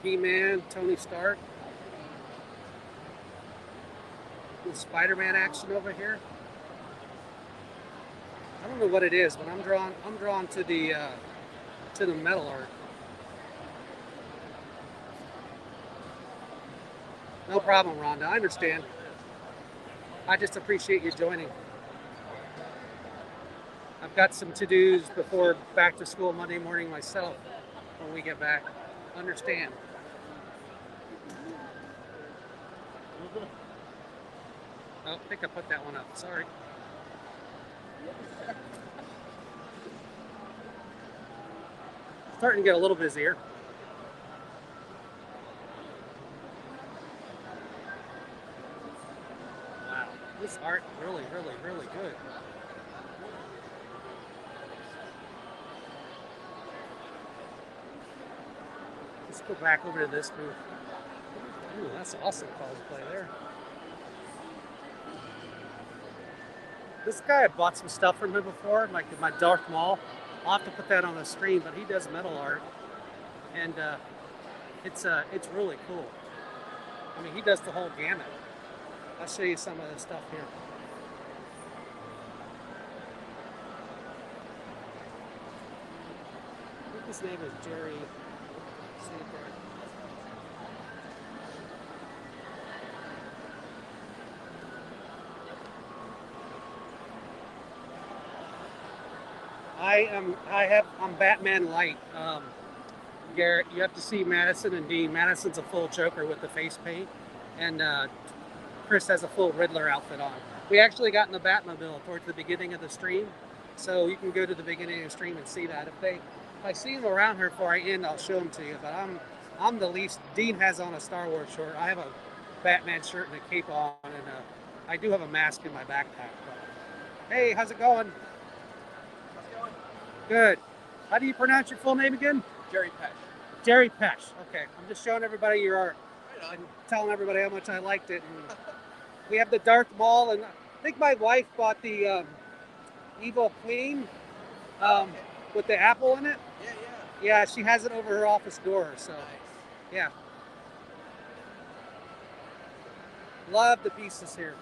He-Man, Tony Stark. With Spider-Man action over here. I don't know what it is, but I'm drawn to the metal art. No problem, Rhonda. I understand. I just appreciate you joining. I've got some to-dos before back to school Monday morning myself when we get back. Understand. Oh, I think I put that one up. Sorry. Starting to get a little busier. Wow, this art really, really, really good. Let's go back over to this booth. Ooh, that's awesome cosplay there. This guy, I bought some stuff from him before, like my Darth Maul. I'll have to put that on the screen, but he does metal art, and it's really cool. I mean, he does the whole gamut. I'll show you some of the stuff here. I think his name is Jerry. I'm Batman Light. Garrett, you have to see Madison and Dean. Madison's a full Joker with the face paint, and Chris has a full Riddler outfit on. We actually got in the Batmobile towards the beginning of the stream, so you can go to the beginning of the stream and see that. If I see them around here before I end, I'll show them to you. But I'm the least. Dean has on a Star Wars shirt. I have a Batman shirt and a cape on, and I do have a mask in my backpack. But, hey, how's it going? Good. How do you pronounce your full name again? Jerry Pesh. Jerry Pesh. Okay. I'm just showing everybody your art Right on. and telling everybody how much I liked it. And we have the Darth Maul, and I think my wife bought the Evil Queen with the apple in it. Yeah, yeah. Yeah, she has it over her office door. So, Nice. yeah. Love the pieces here.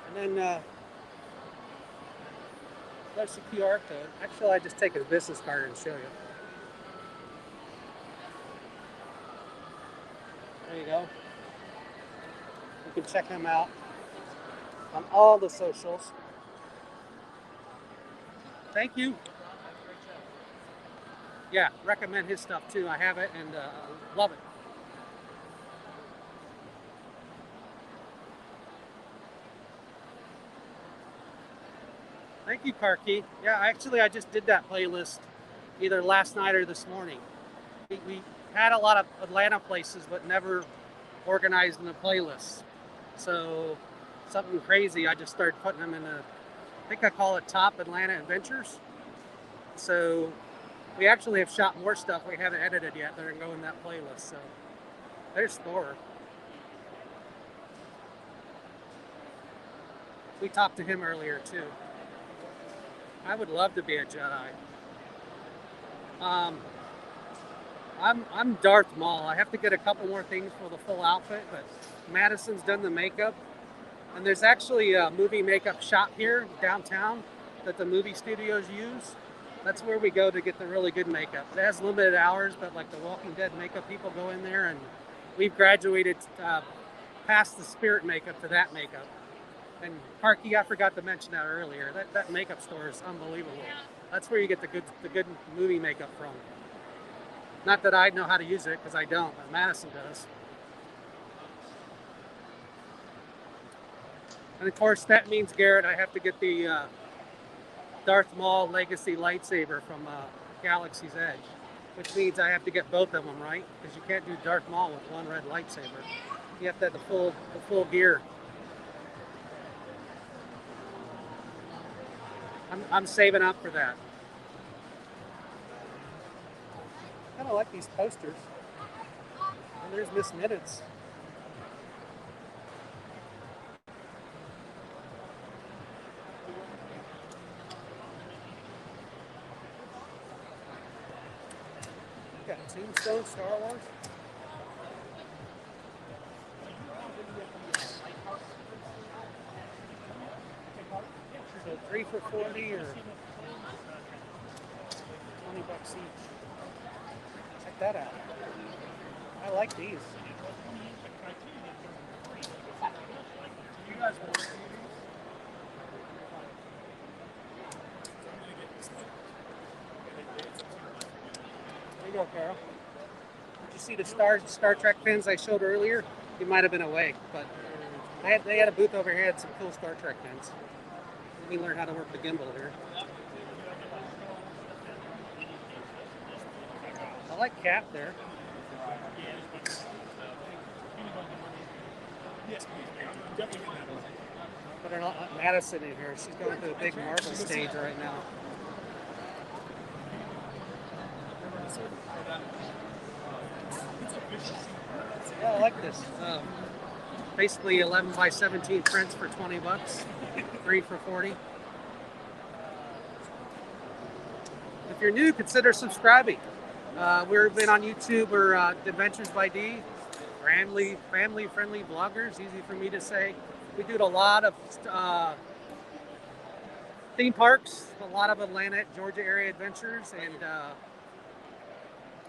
And then there's the QR code. Actually, I just take his business card and show you. There you go. You can check him out on all the socials. Thank you. Yeah, recommend his stuff too. I have it and love it. Thank you, Karki. Yeah, actually, I just did that playlist either last night or this morning. We had a lot of Atlanta places, but never organized in a playlist. So something crazy, I just started putting them in I think I call it Top Atlanta Adventures. So we actually have shot more stuff we haven't edited yet that are going in that playlist. So there's Thor. We talked to him earlier too. I would love to be a Jedi. I'm Darth Maul. I have to get a couple more things for the full outfit, but Madison's done the makeup. And there's actually a movie makeup shop here downtown that the movie studios use. That's where we go to get the really good makeup. It has limited hours, but like the Walking Dead makeup people go in there, and we've graduated past the spirit makeup to that makeup. And Parky, I forgot to mention that earlier. That makeup store is unbelievable. That's where you get the good movie makeup from. Not that I know how to use it, because I don't, but Madison does. And of course, that means, Garrett, I have to get the Darth Maul Legacy lightsaber from Galaxy's Edge, which means I have to get both of them, right? Because you can't do Darth Maul with one red lightsaber. You have to have the full gear. I'm saving up for that. I kind of like these posters. And there's Miss Minutes. Got Tombstone, Star Wars. So 3 for $40 or $20 each. check that out. I like these. You guys want to see There you go, Carol. Did you see the Star Trek pins I showed earlier? You might have been away, but they had a booth over here, had some cool Star Trek pins. Let me learn how to work the gimbal here. I like Cap there. But I don't want Madison in here. She's going to a big Marvel stage right now. Yeah, I like this. Basically 11 by 17 prints for 20 bucks. 3 for 40. If you're new, consider subscribing. We've been on YouTube. We're Adventures by D. Family-friendly vloggers. Easy for me to say. We do a lot of theme parks, a lot of Atlanta, Georgia area adventures, and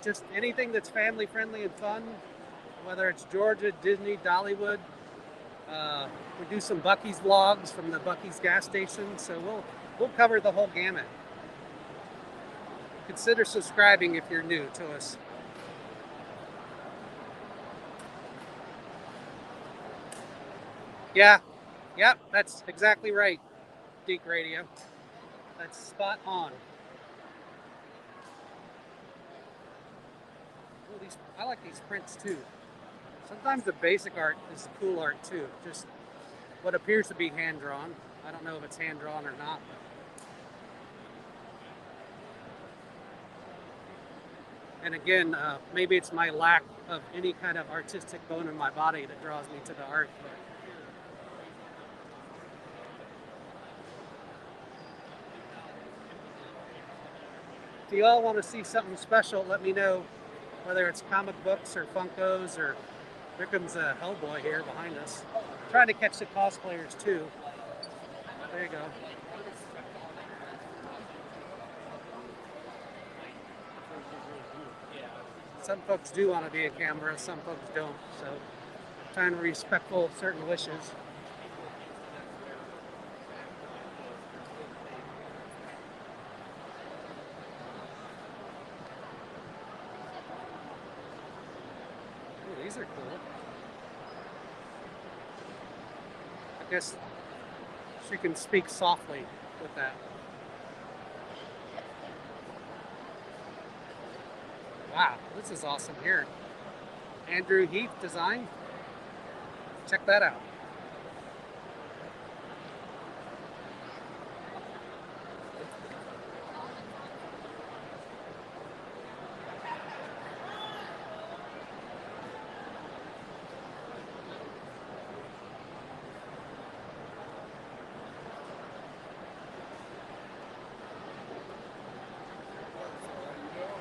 just anything that's family friendly and fun, whether it's Georgia, Disney, Dollywood. We do some Buc-ee's vlogs from the Buc-ee's gas station, so we'll cover the whole gamut. Consider subscribing if you're new to us. Yeah, yep, that's exactly right, Geek Radio. That's spot on. Ooh, I like these prints too. Sometimes the basic art is cool art too. Just what appears to be hand drawn. I don't know if it's hand drawn or not. And again, maybe it's my lack of any kind of artistic bone in my body that draws me to the art. But if you all want to see something special, let me know. Whether it's comic books or Funkos, or here comes a Hellboy here behind us. Trying to catch the cosplayers too. There you go. Some folks do want to be a camera, some folks don't. So trying to be respectful of certain wishes. These are cool. I guess she can speak softly with that. Wow, this is awesome here. Andrew Heath design. Check that out.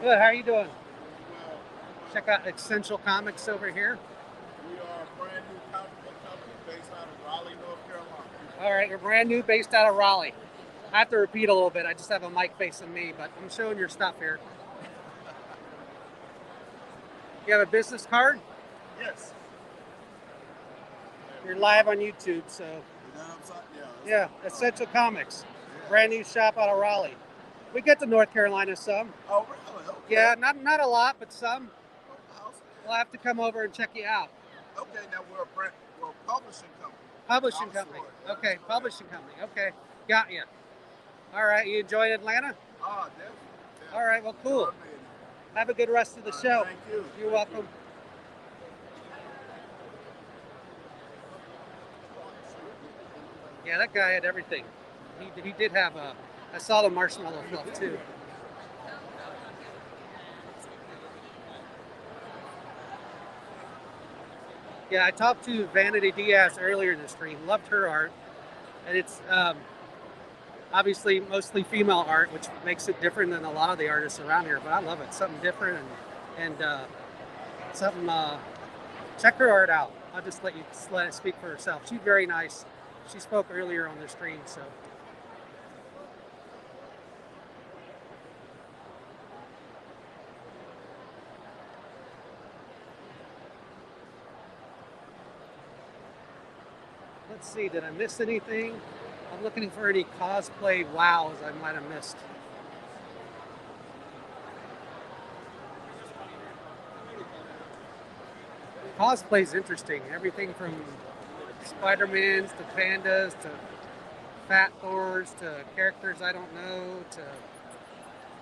Good, how are you doing? Check out Essential Comics over here. We are a brand new comic book company based out of Raleigh, North Carolina. All right, you're brand new, based out of Raleigh. I have to repeat a little bit. I just have a mic facing me, but I'm showing your stuff here. You have a business card? Yes. You're live on YouTube, so. Is that upside? Yeah, Essential Comics. Brand new shop out of Raleigh. We get to North Carolina some. Oh, really? Okay. Yeah, not a lot, but some. Awesome. We'll have to come over and check you out. Okay, now we're a publishing company. Publishing company. Okay, publishing company. Okay, got you. All right, you enjoyed Atlanta? Ah, definitely. All right, well, cool. Have a good rest of the show. Thank you. You're welcome. Yeah, that guy had everything. He did have I saw the marshmallow fluff too. Yeah, I talked to Vanity Diaz earlier in the stream. Loved her art, and it's obviously mostly female art, which makes it different than a lot of the artists around here. But I love it. Something different and something. Check her art out. I'll just let it speak for herself. She's very nice. She spoke earlier on the stream, so. Let's see, did I miss anything? I'm looking for any cosplay wows I might have missed. Cosplay's interesting. Everything from Spider-Mans to pandas to fat Thors to characters I don't know to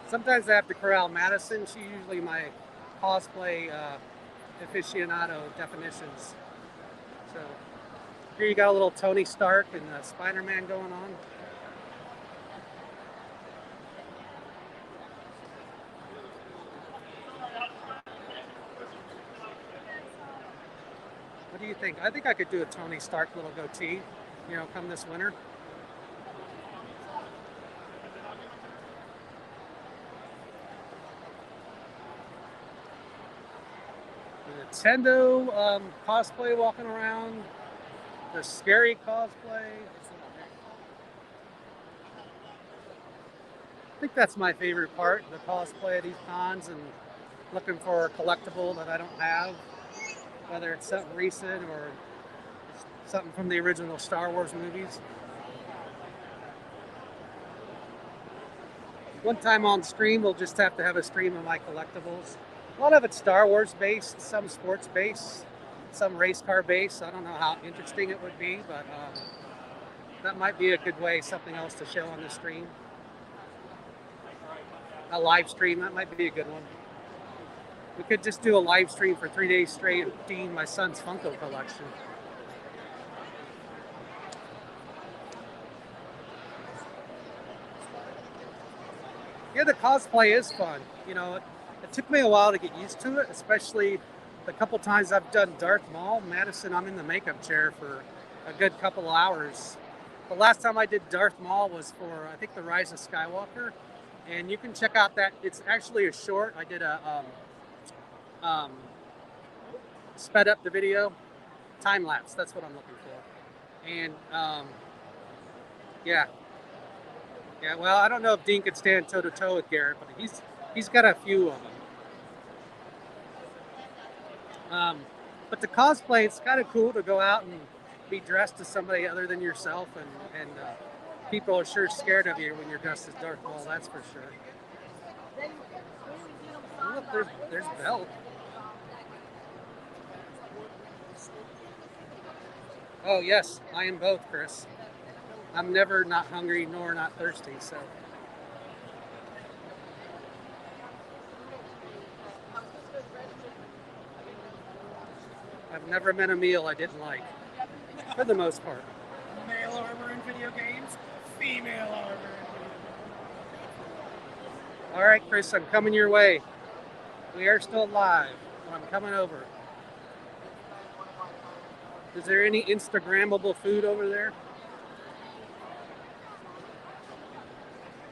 sometimes I have to corral Madison. She's usually my cosplay aficionado definitions. So here you got a little Tony Stark and Spider-Man going on. What do you think? I think I could do a Tony Stark little goatee, you know, come this winter. Nintendo cosplay walking around, the scary cosplay. I think that's my favorite part, the cosplay at these cons and looking for a collectible that I don't have, whether it's something recent or something from the original Star Wars movies. One time on stream, we'll just have to have a stream of my collectibles. A lot of it's Star Wars based, some sports based, some race car based. I don't know how interesting it would be, but that might be a good way, something else to show on the stream. A live stream, that might be a good one. We could just do a live stream for 3 days straight of Dean, my son's Funko collection. Yeah, the cosplay is fun. You know, it took me a while to get used to it, especially the couple times I've done Darth Maul. Madison, I'm in the makeup chair for a good couple of hours. The last time I did Darth Maul was for, I think, The Rise of Skywalker. And you can check out that. It's actually a short. I did a sped up the video. Time lapse, that's what I'm looking for. And yeah. Yeah, well, I don't know if Dean could stand toe-to-toe with Garrett, but he's got a few of them. But the cosplay, it's kind of cool to go out and be dressed as somebody other than yourself, and people are sure scared of you when you're dressed as Darth Maul, that's for sure. Oh, look, there's Belle. Oh, yes, I am both, Chris. I'm never not hungry nor not thirsty, so. I've never met a meal I didn't like, for the most part. Male armor in video games, female armor in video games. All right, Chris, I'm coming your way. We are still live, but I'm coming over. Is there any Instagrammable food over there?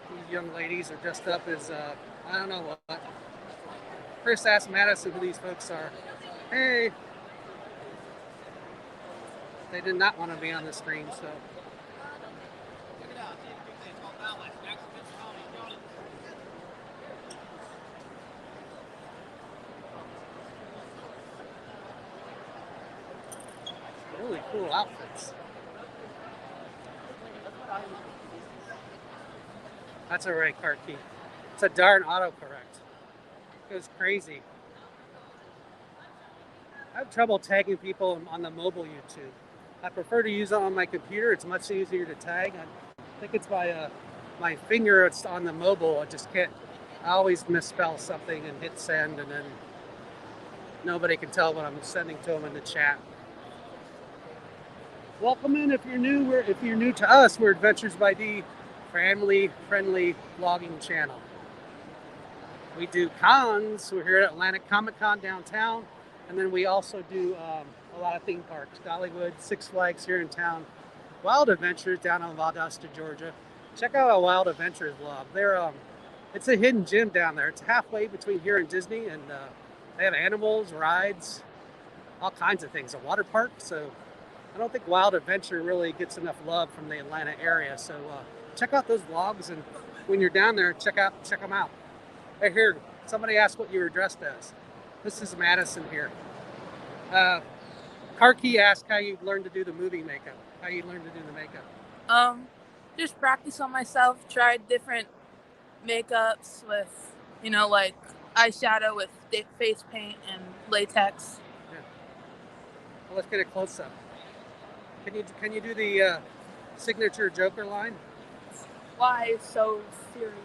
These young ladies are dressed up as, I don't know what. Chris asked Madison who these folks are. Hey! They did not want to be on the stream, so. Really cool outfits. That's a right cart key. It's a darn autocorrect. It goes crazy. I have trouble tagging people on the mobile YouTube. I prefer to use it on my computer. It's much easier to tag. I think it's my finger. It's on the mobile. I just can't. I always misspell something and hit send, and then nobody can tell what I'm sending to them in the chat. Welcome in if you're new. If you're new to us, we're Adventures by D, family-friendly vlogging channel. We do cons. We're here at Atlantic Comic Con downtown, and then we also do a lot of theme parks. Dollywood, Six Flags here in town, Wild Adventures down in Valdosta, Georgia. Check out our Wild Adventures vlog. It's a hidden gem down there. It's halfway between here and Disney, and they have animals, rides, all kinds of things. A water park, so I don't think Wild Adventure really gets enough love from the Atlanta area. So check out those vlogs, and when you're down there, check them out. Hey, here, somebody asked what you were dressed as. This is Madison here. Karki asked how you learned to do the movie makeup. How you learned to do the makeup? Just practice on myself. Tried different makeups with, like eyeshadow with face paint and latex. Yeah. Well, let's get a close up. Can you do the signature Joker line? Why so serious?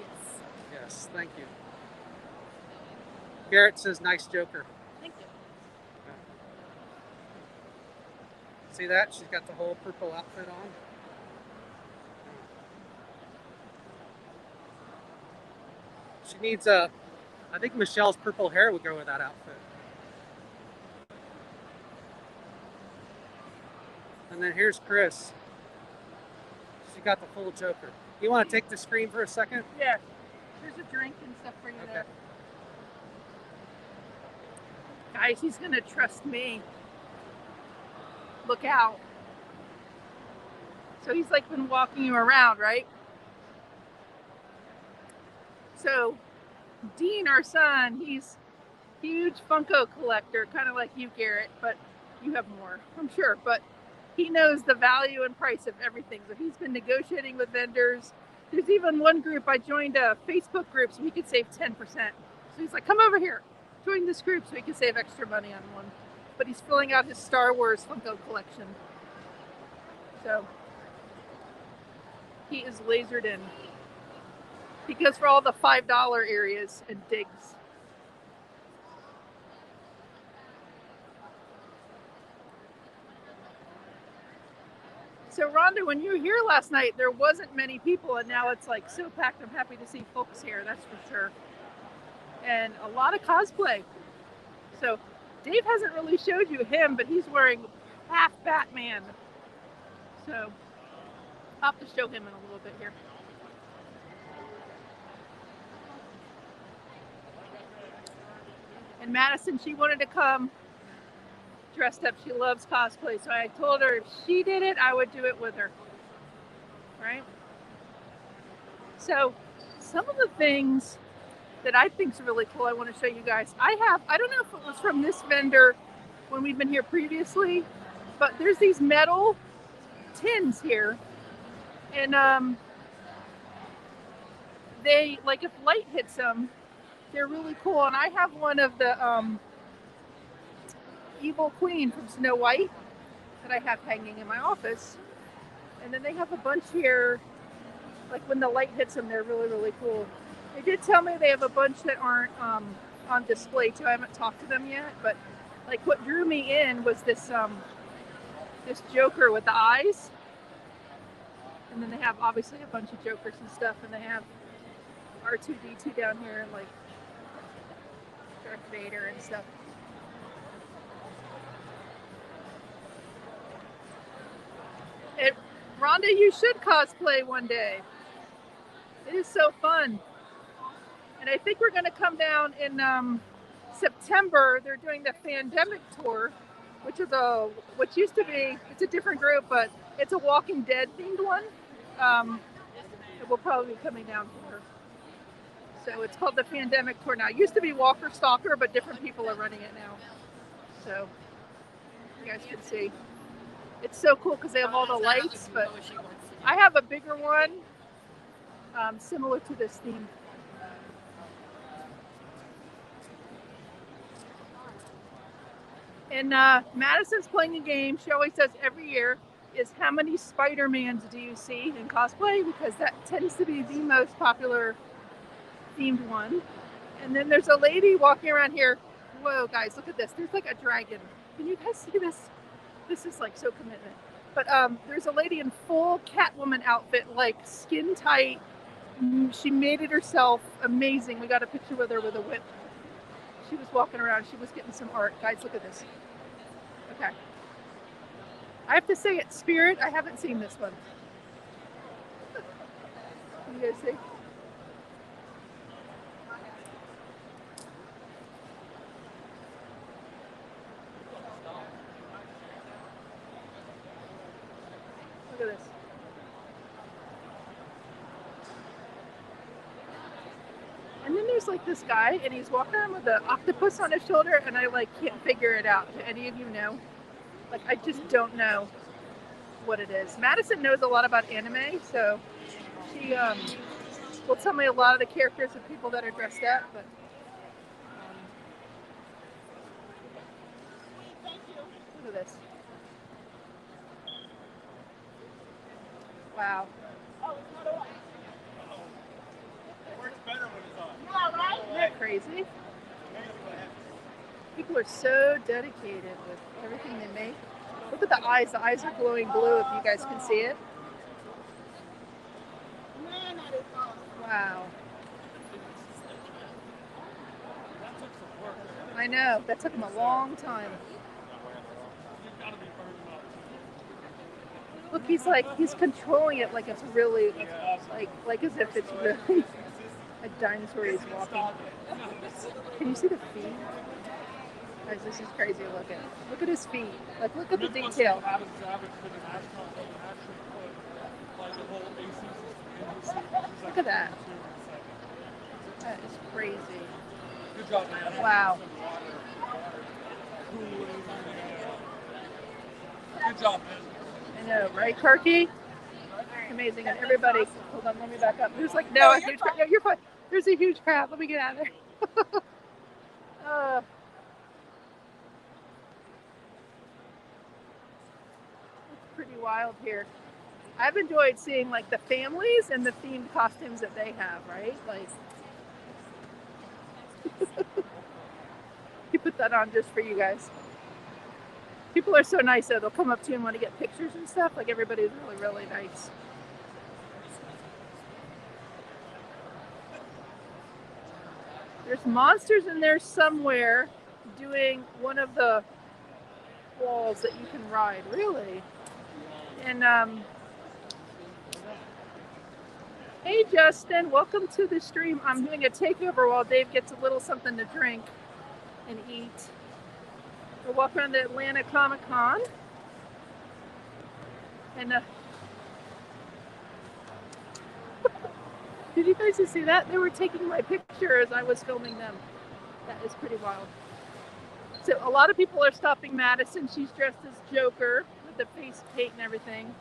Yes, thank you. Garrett says, "Nice Joker." Thank you. See that? She's got the whole purple outfit on. She needs I think Michelle's purple hair would go with that outfit. And then here's Chris. She got the full Joker. You want to take the screen for a second? Yeah. There's a drink and stuff for you there. Guys, he's gonna trust me. Look out. So he's like been walking you around, right? So Dean, our son, he's a huge Funko collector, kind of like you, Garrett, but you have more, I'm sure. But he knows the value and price of everything. So he's been negotiating with vendors. There's even one group, I joined a Facebook group so we could save 10%. So he's like, come over here, join this group so he can save extra money on one. But he's filling out his Star Wars Funko collection. So he is lasered in. He goes for all the $5 areas and digs. So Rhonda, when you were here last night, there wasn't many people, and now it's like so packed. I'm happy to see folks here, that's for sure. And a lot of cosplay. So Dave hasn't really showed you him, but he's wearing half Batman. So I'll have to show him in a little bit here. And Madison, she wanted to come dressed up. She loves cosplay. So I told her if she did it, I would do it with her. Right? So some of the things that I think is really cool, I want to show you guys. I don't know if it was from this vendor when we've been here previously, but there's these metal tins here. And they, like if light hits them, they're really cool. And I have one of the Evil Queen from Snow White that I have hanging in my office. And then they have a bunch here, like when the light hits them, they're really, really cool. They did tell me they have a bunch that aren't on display too. I haven't talked to them yet, but like what drew me in was this this Joker with the eyes. And then they have obviously a bunch of Jokers and stuff, and they have R2-D2 down here and like Darth Vader and stuff. Rhonda, you should cosplay one day. It is so fun. And I think we're going to come down in September. They're doing the Pandemic Tour, which is which used to be, it's a different group, but it's a Walking Dead themed one. It will probably be coming down here. So it's called the Pandemic Tour now. It used to be Walker Stalker, but different people are running it now. So you guys can see. It's so cool because they have all the lights, but I have a bigger one similar to this theme. And Madison's playing a game she always does every year, is how many Spider-Mans do you see in cosplay? Because that tends to be the most popular themed one. And then there's a lady walking around here. Whoa, guys, look at this. There's like a dragon. Can you guys see this? This is like so commitment. But there's a lady in full Catwoman outfit, like skin tight. She made it herself. Amazing. We got a picture with her with a whip. She was walking around. She was getting some art. Guys, look at this. Okay. I have to say it's Spirit. I haven't seen this one. Can you guys see? Look at this. And then there's like this guy, and he's walking around with an octopus on his shoulder, and I like can't figure it out. Do any of you know? Like I just don't know. what it is. Madison knows a lot about anime, so she will tell me a lot of the characters and people that are dressed up. But look at this. Wow. Isn't that crazy? People are so dedicated with everything they make. Look at the eyes. The eyes are glowing blue if you guys can see it. Wow. I know. That took them a long time. Look, he's controlling it like it's really, like as if it's really a dinosaur he's walking. Can you see the feet? Guys, this is crazy looking. Look at his feet. Like, look at the detail. Look at that. That is crazy. Good job, man. Wow. Good job, man. I know, right, Kirky? Amazing. And everybody, hold on, let me back up. There's like, no, a huge crowd. No, you're fine. There's a huge crowd. Let me get out of there. It's pretty wild here. I've enjoyed seeing like the families and the themed costumes that they have, right? Like, you put that on just for you guys. People are so nice though. They'll come up to you and want to get pictures and stuff. Like everybody's really, really nice. There's monsters in there somewhere doing one of the walls that you can ride, really. And hey Justin, welcome to the stream. I'm doing a takeover while Dave gets a little something to drink and eat. We're walking around the Atlanta Comic-Con. And did you guys see that? They were taking my picture as I was filming them. That is pretty wild. So a lot of people are stopping Madison. She's dressed as Joker with the face paint and everything.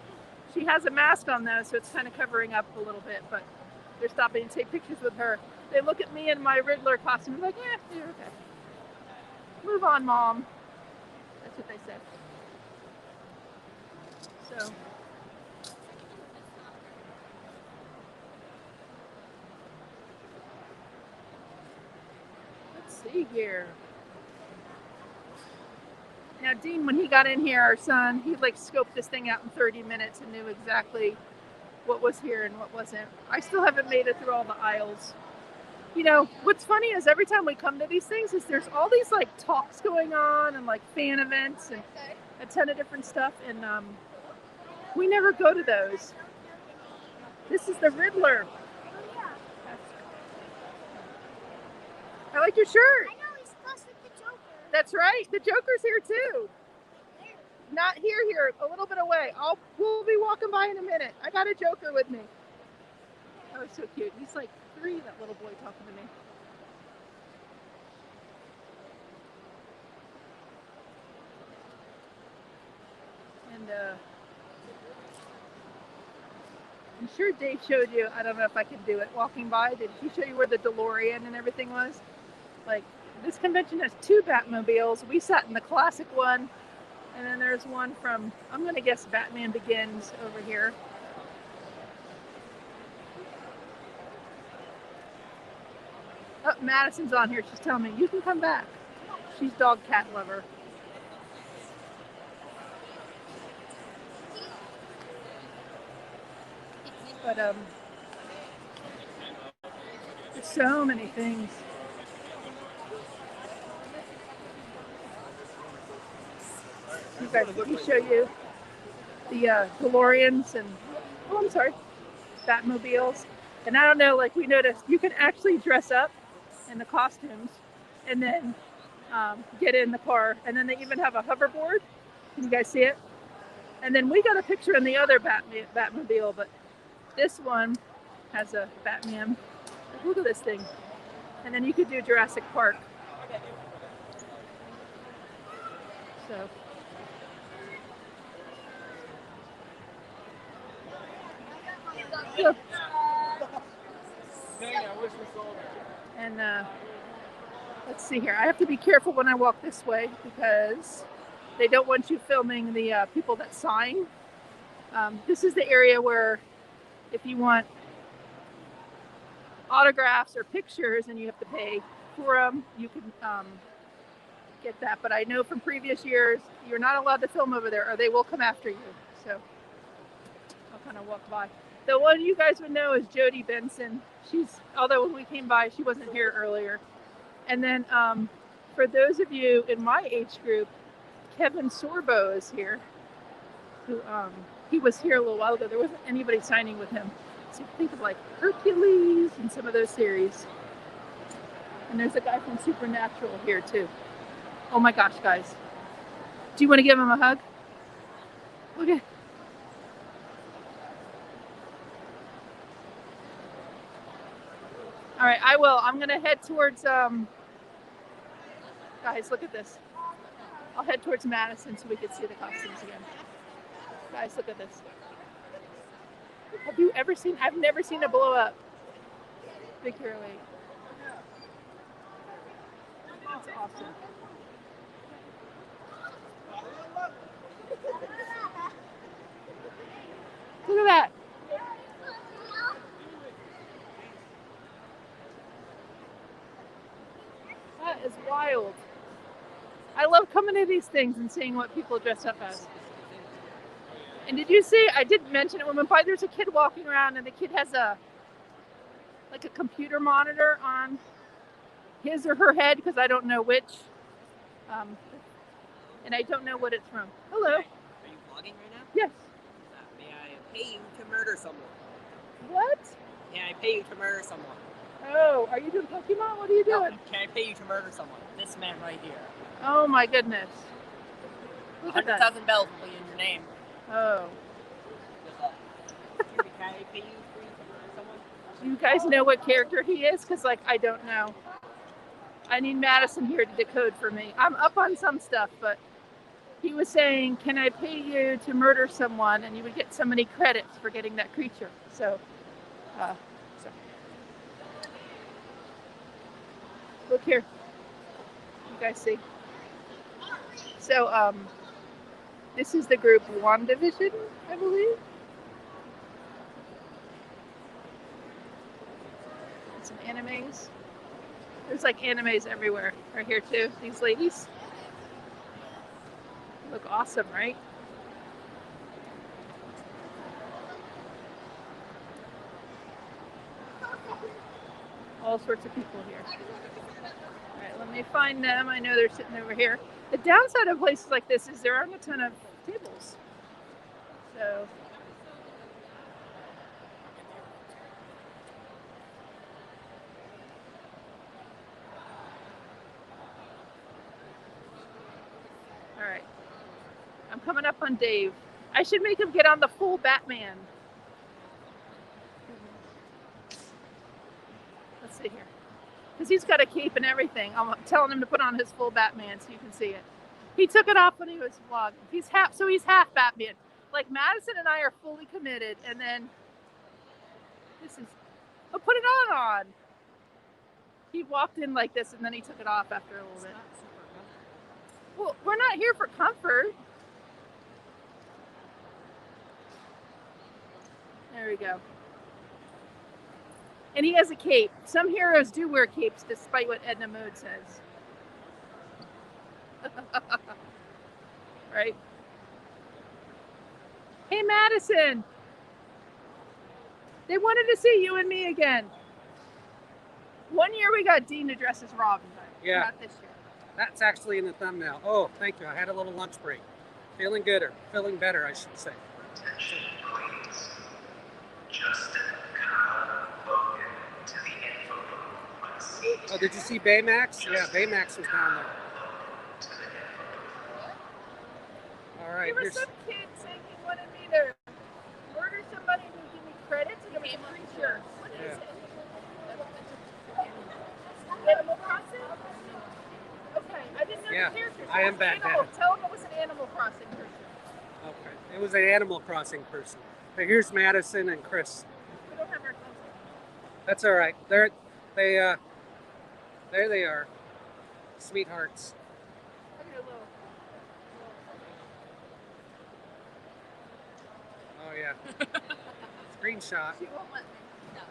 She has a mask on though, so it's kind of covering up a little bit, but they're stopping to take pictures with her. They look at me in my Riddler costume like, yeah, you're okay. Move on, Mom. That's what they said. So. Let's see here. Now, Dean, when he got in here, our son, he like scoped this thing out in 30 minutes and knew exactly what was here and what wasn't. I still haven't made it through all the aisles. You know, what's funny is every time we come to these things is there's all these like talks going on and like fan events and a ton of different stuff. And we never go to those. This is the Riddler. I like your shirt. I know, he's close with the Joker. That's right. The Joker's here too. Not here, a little bit away. We'll be walking by in a minute. I got a Joker with me. Oh, so cute. He's like 3, that little boy talking to me. And I'm sure Dave showed you, I don't know if I can do it, walking by. Did he show you where the DeLorean and everything was? Like, this convention has 2 Batmobiles. We sat in the classic one. And then there's one from, I'm going to guess Batman Begins over here. Oh, Madison's on here. She's telling me, you can come back. She's dog cat lover. But there's so many things. You guys, let me show you the DeLoreans and, oh, I'm sorry, Batmobiles. And I don't know, like we noticed, you can actually dress up in the costumes and then get in the car. And then they even have a hoverboard. Can you guys see it? And then we got a picture in the other Batmobile, but this one has a Batman. Look at this thing. And then you could do Jurassic Park. So. So, Dang, I wish we sold it. and let's see here. I have to be careful when I walk this way because they don't want you filming the people that sign. This is the area where if you want autographs or pictures and you have to pay for them, you can get that. But I know from previous years, you're not allowed to film over there or they will come after you. So I'll kind of walk by. The one you guys would know is Jody Benson. Although when we came by, she wasn't here earlier. And then for those of you in my age group, Kevin Sorbo is here. Who he was here a little while ago. There wasn't anybody signing with him. So think of like Hercules and some of those series. And there's a guy from Supernatural here too. Oh my gosh, guys. Do you want to give him a hug? Okay. All right, I will. I'm gonna head towards guys, look at this. I'll head towards Madison so we can see the costumes again. Guys, look at this. Have you ever seen, I've never seen a blow up Big Hero Lake. That's awesome. Look at that. That is wild. I love coming to these things and seeing what people dress up as. And did you see, I did mention it when we went by, there's a kid walking around and the kid has a computer monitor on his or her head because I don't know which. And I don't know what it's from. Hello. Are you vlogging right now? Yes. May I pay you to murder someone? What? May I pay you to murder someone? Oh, are you doing Pokemon? What are you doing? No, can I pay you to murder someone? This man right here. Oh my goodness. Look at that. 100,000 bells will be in your name. Oh. Can I pay you to murder someone? Do you guys know what character he is? Because, like, I don't know. I need Madison here to decode for me. I'm up on some stuff, but he was saying, can I pay you to murder someone? And you would get so many credits for getting that creature. So, look here. You guys see? So, this is the group WandaVision, I believe. Some animes. There's like animes everywhere. Right here too. These ladies look awesome, right? All sorts of people here. All right, let me find them. I know they're sitting over here. The downside of places like this is there aren't a ton of tables. So all right. I'm coming up on Dave. I should make him get on the full Batman. Let's see here. Because he's got a cape and everything. I'm telling him to put on his full Batman so you can see it. He took it off when he was vlogging. He's half Batman. Like Madison and I are fully committed, and then put it on. He walked in like this, and then he took it off after a little bit. Well, we're not here for comfort. There we go. And he has a cape. Some heroes do wear capes, despite what Edna Mode says. Right? Hey, Madison. They wanted to see you and me again. One year we got Dean to dress as Robin, but Yeah. not this year. That's actually in the thumbnail. Oh, thank you. I had a little lunch break. Feeling good, or feeling better, I should say. Attention, please. Justin Kyle Logan to the info booth on seat. Oh, did you see Baymax? Yeah, Baymax was down there. To the info booth. All right. There was Here's, some kid saying he wanted me to murder somebody who would give me credits, and it was a creature. What is Yeah. it? Animal Crossing? Okay, I didn't know Yeah, the characters. I It am was Batman. Animal. Tell him it was an Animal Crossing person. okay. It was an Animal Crossing person. But here's Madison and Chris. That's all right. There they are, sweethearts. Oh yeah. Screenshot.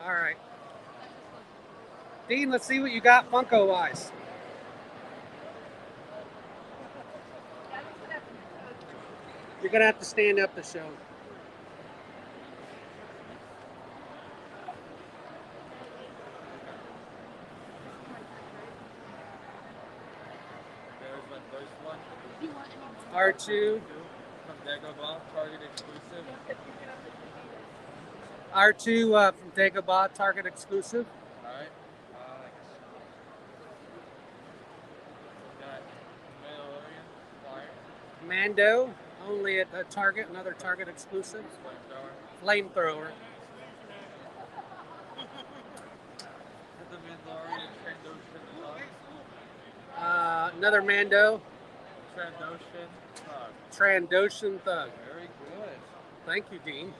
All right. Dean, let's see what you got Funko wise. You're gonna have to stand up to show. There's my first one. R2, From Dagobah, Target exclusive. R2 from Dagobah, Target exclusive. Alright. Got Mandalorian flyer. Mando, only at Target, another Target exclusive. Flamethrower. The Mandalorian Trandoshan Thug. Another Mando, Trandoshan Thug. Trandoshan Thug. Very good. Thank you, Dean.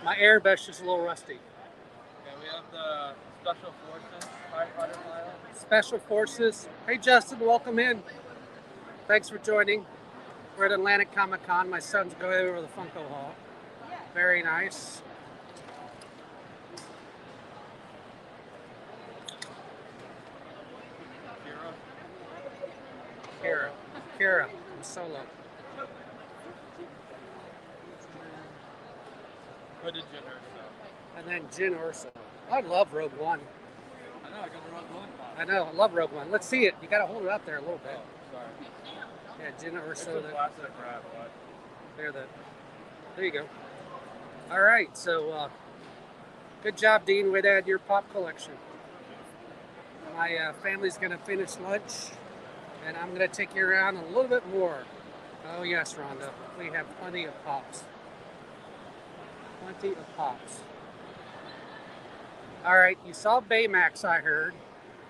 My airbrush is a little rusty. Okay, we have the Special Forces TIE Fighter pilot. Special Forces. Hey, Justin, welcome in. Thanks for joining. We're at Atlantic Comic Con. My son's going over to the Funko Hall. Very nice. Kira from Solo. Hooded Jyn Erso. And then Jyn Erso. I love Rogue One. I know, I got the Rogue One pop. I know, I love Rogue One. Let's see it. You got to hold it up there a little bit. Oh, sorry. Yeah, Jyn It's Erso. a plastic wrap, but There you go. All right, so good job, Dean, with that your pop collection. My family's gonna finish lunch, and I'm gonna take you around a little bit more. Oh yes, Rhonda, we have plenty of pops. Plenty of pops. All right, you saw Baymax, I heard.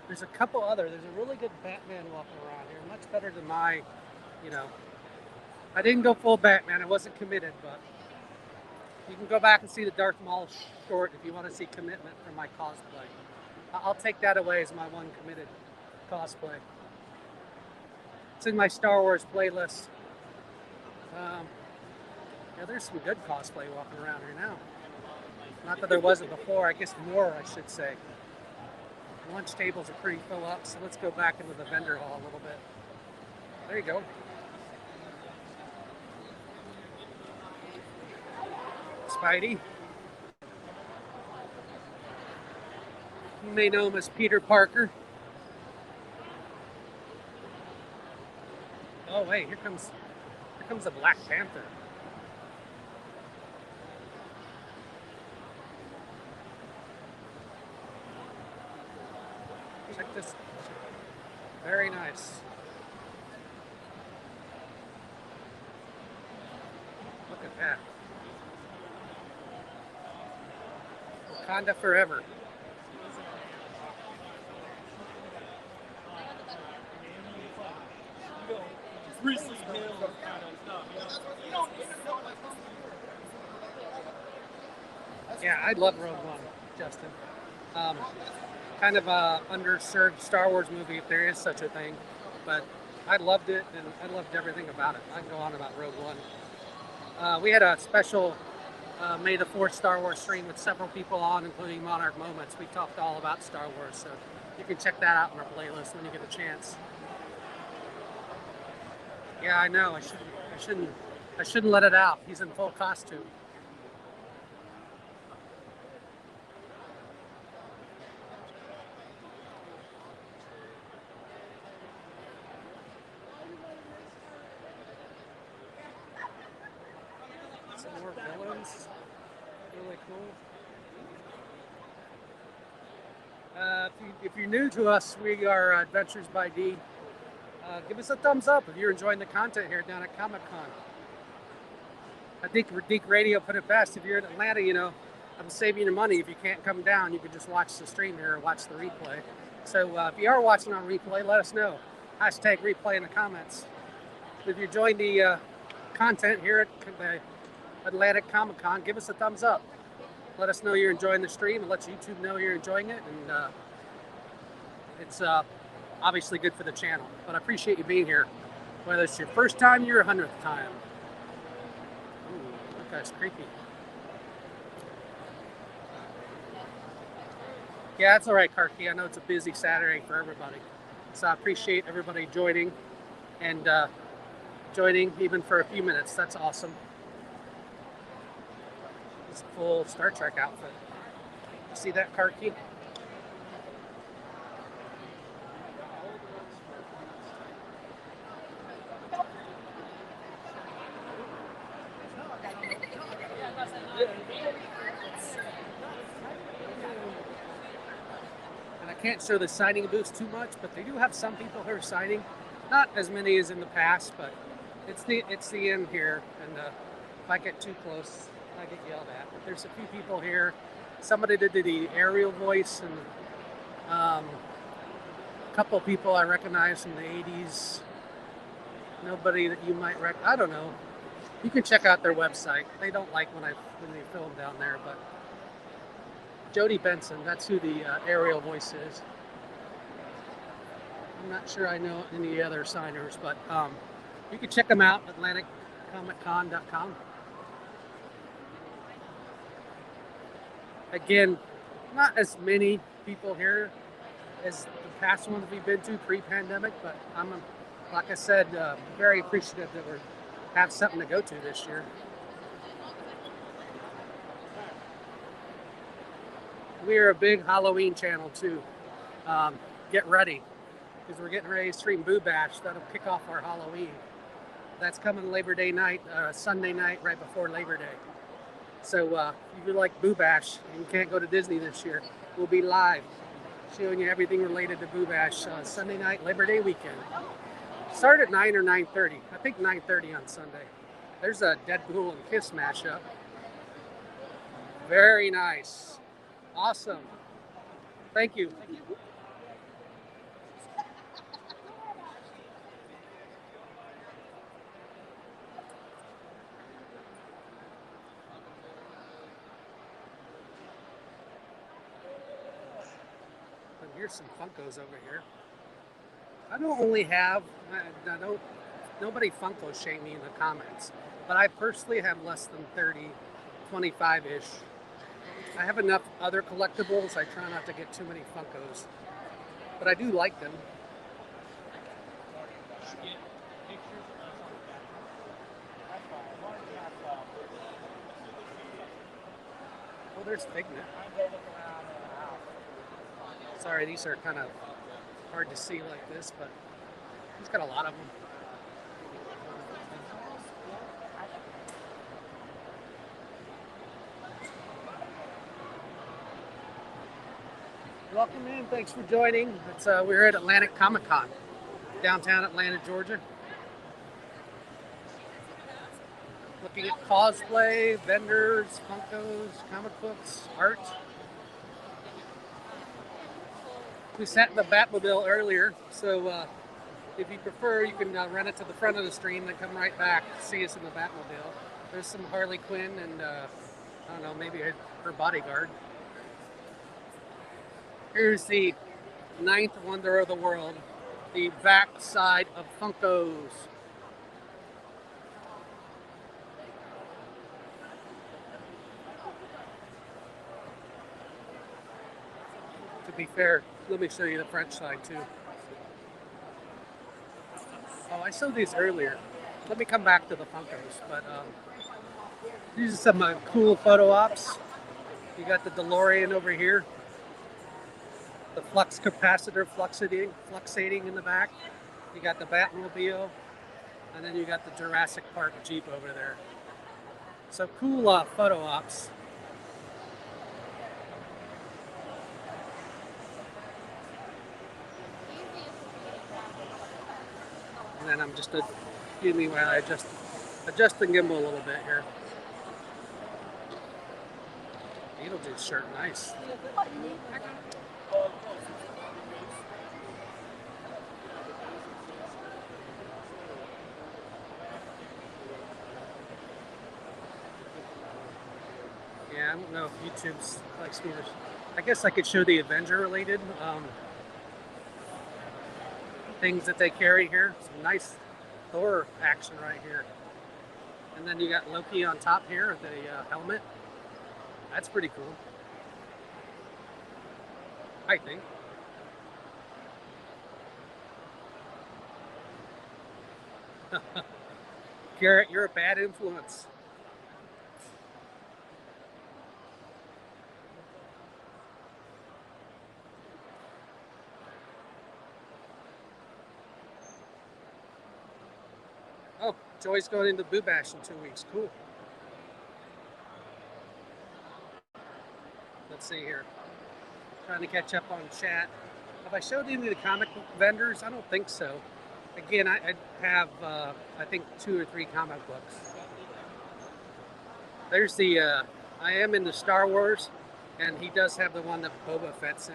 There's a couple other. There's a really good Batman walking around here, much better than my, I didn't go full Batman. I wasn't committed, but you can go back and see the Darth Maul short if you want to see commitment from my cosplay. I'll take that away as my one committed cosplay. It's in my Star Wars playlist. Yeah, there's some good cosplay walking around here now. Not that there wasn't before, I guess more, I should say. Lunch tables are pretty full up, so let's go back into the vendor hall a little bit. There you go. Spidey. You may know him as Peter Parker. Oh wait, here comes the Black Panther. Check this. Very nice. Look at that. Wakanda forever. Yeah, I love Rogue One, Justin. Kind of a underserved Star Wars movie, if there is such a thing. But I loved it, and I loved everything about it. I can go on about Rogue One. We had a special May the 4th Star Wars stream with several people on, including Monarch Moments. We talked all about Star Wars, so you can check that out on our playlist when you get a chance. Yeah, I know. I shouldn't let it out. He's in full costume. Some more villains. Really cool. If you're new to us, we are Adventures by D. Give us a thumbs up if you're enjoying the content here down at Comic Con. I think Deek Radio put it best. If you're in Atlanta, I'm saving you money. If you can't come down, you can just watch the stream here or watch the replay. So if you are watching on replay, let us know. Hashtag replay in the comments. If you're enjoying the content here at the Atlantic Comic Con, give us a thumbs up. let us know you're enjoying the stream. It lets YouTube know you're enjoying it, and it's obviously good for the channel. But I appreciate you being here, whether it's your first time or your 100th time. Ooh, that guy's creepy. Yeah, that's all right, Karki. I know it's a busy Saturday for everybody. So I appreciate everybody joining and joining even for a few minutes. That's awesome. It's a full Star Trek outfit. See that, Karki? And I can't show the signing booths too much, but they do have some people who are signing. Not as many as in the past, but it's the end here. And if I get too close, I get yelled at. But there's a few people here. Somebody did the aerial voice, and a couple of people I recognize from the 80s. Nobody that you might I don't know. You can check out their website. They don't like when they film down there, but Jody Benson, that's who the aerial voice is. I'm not sure I know any other signers, but you can check them out at AtlanticComicCon.com. Again, not as many people here as the past ones we've been to pre-pandemic, but I'm, like I said, very appreciative that we have something to go to this year. We're a big Halloween channel too. Get ready, because we're getting ready to stream Boo Bash. That'll kick off our Halloween. That's coming Labor Day night, Sunday night, right before Labor Day. So if you like Boo Bash and you can't go to Disney this year, we'll be live showing you everything related to Boo Bash Sunday night, Labor Day weekend. Start at 9 or 9:30. I think 9:30 on Sunday. There's a Deadpool and Kiss mashup. Very nice. Awesome. Thank you. And here's some Funkos over here. I don't only have, nobody Funko shame me in the comments, but I personally have less than 30, 25-ish. I have enough other collectibles. I try not to get too many Funkos, but I do like them. Oh, there's Figment. Sorry, these are kind of hard to see like this, but he's got a lot of them. Welcome in. Thanks for joining. We're at Atlantic Comic Con, downtown Atlanta, Georgia. Looking at cosplay, vendors, Funkos, comic books, art. We sat in the Batmobile earlier, so if you prefer, you can rent it to the front of the stream, then come right back, see us in the Batmobile. There's some Harley Quinn and, I don't know, maybe her bodyguard. Here's the 9th wonder of the world, the back side of Funkos. To be fair, let me show you the French side too. Oh, I showed these earlier. Let me come back to the Funkos, but these are some cool photo ops. You got the DeLorean over here. The flux capacitor fluxating in the back. You got the Batmobile, and then you got the Jurassic Park Jeep over there. So cool photo ops. And then I'm just excuse me while I adjust the gimbal a little bit here. Beetlejuice shirt, nice. Yeah, don't know if YouTube's likes me to. I guess I could show the Avenger related things that they carry here. Some nice Thor action right here. And then you got Loki on top here with the helmet. That's pretty cool, I think. Garrett, you're a bad influence. Oh, Joy's going into Boo Bash in 2 weeks. Cool. Let's see here. Trying to catch up on chat. Have I showed any of the comic book vendors? I don't think so. Again, I have, I think, 2 or 3 comic books. There's the, I am into Star Wars, and he does have the one that Boba Fett's in.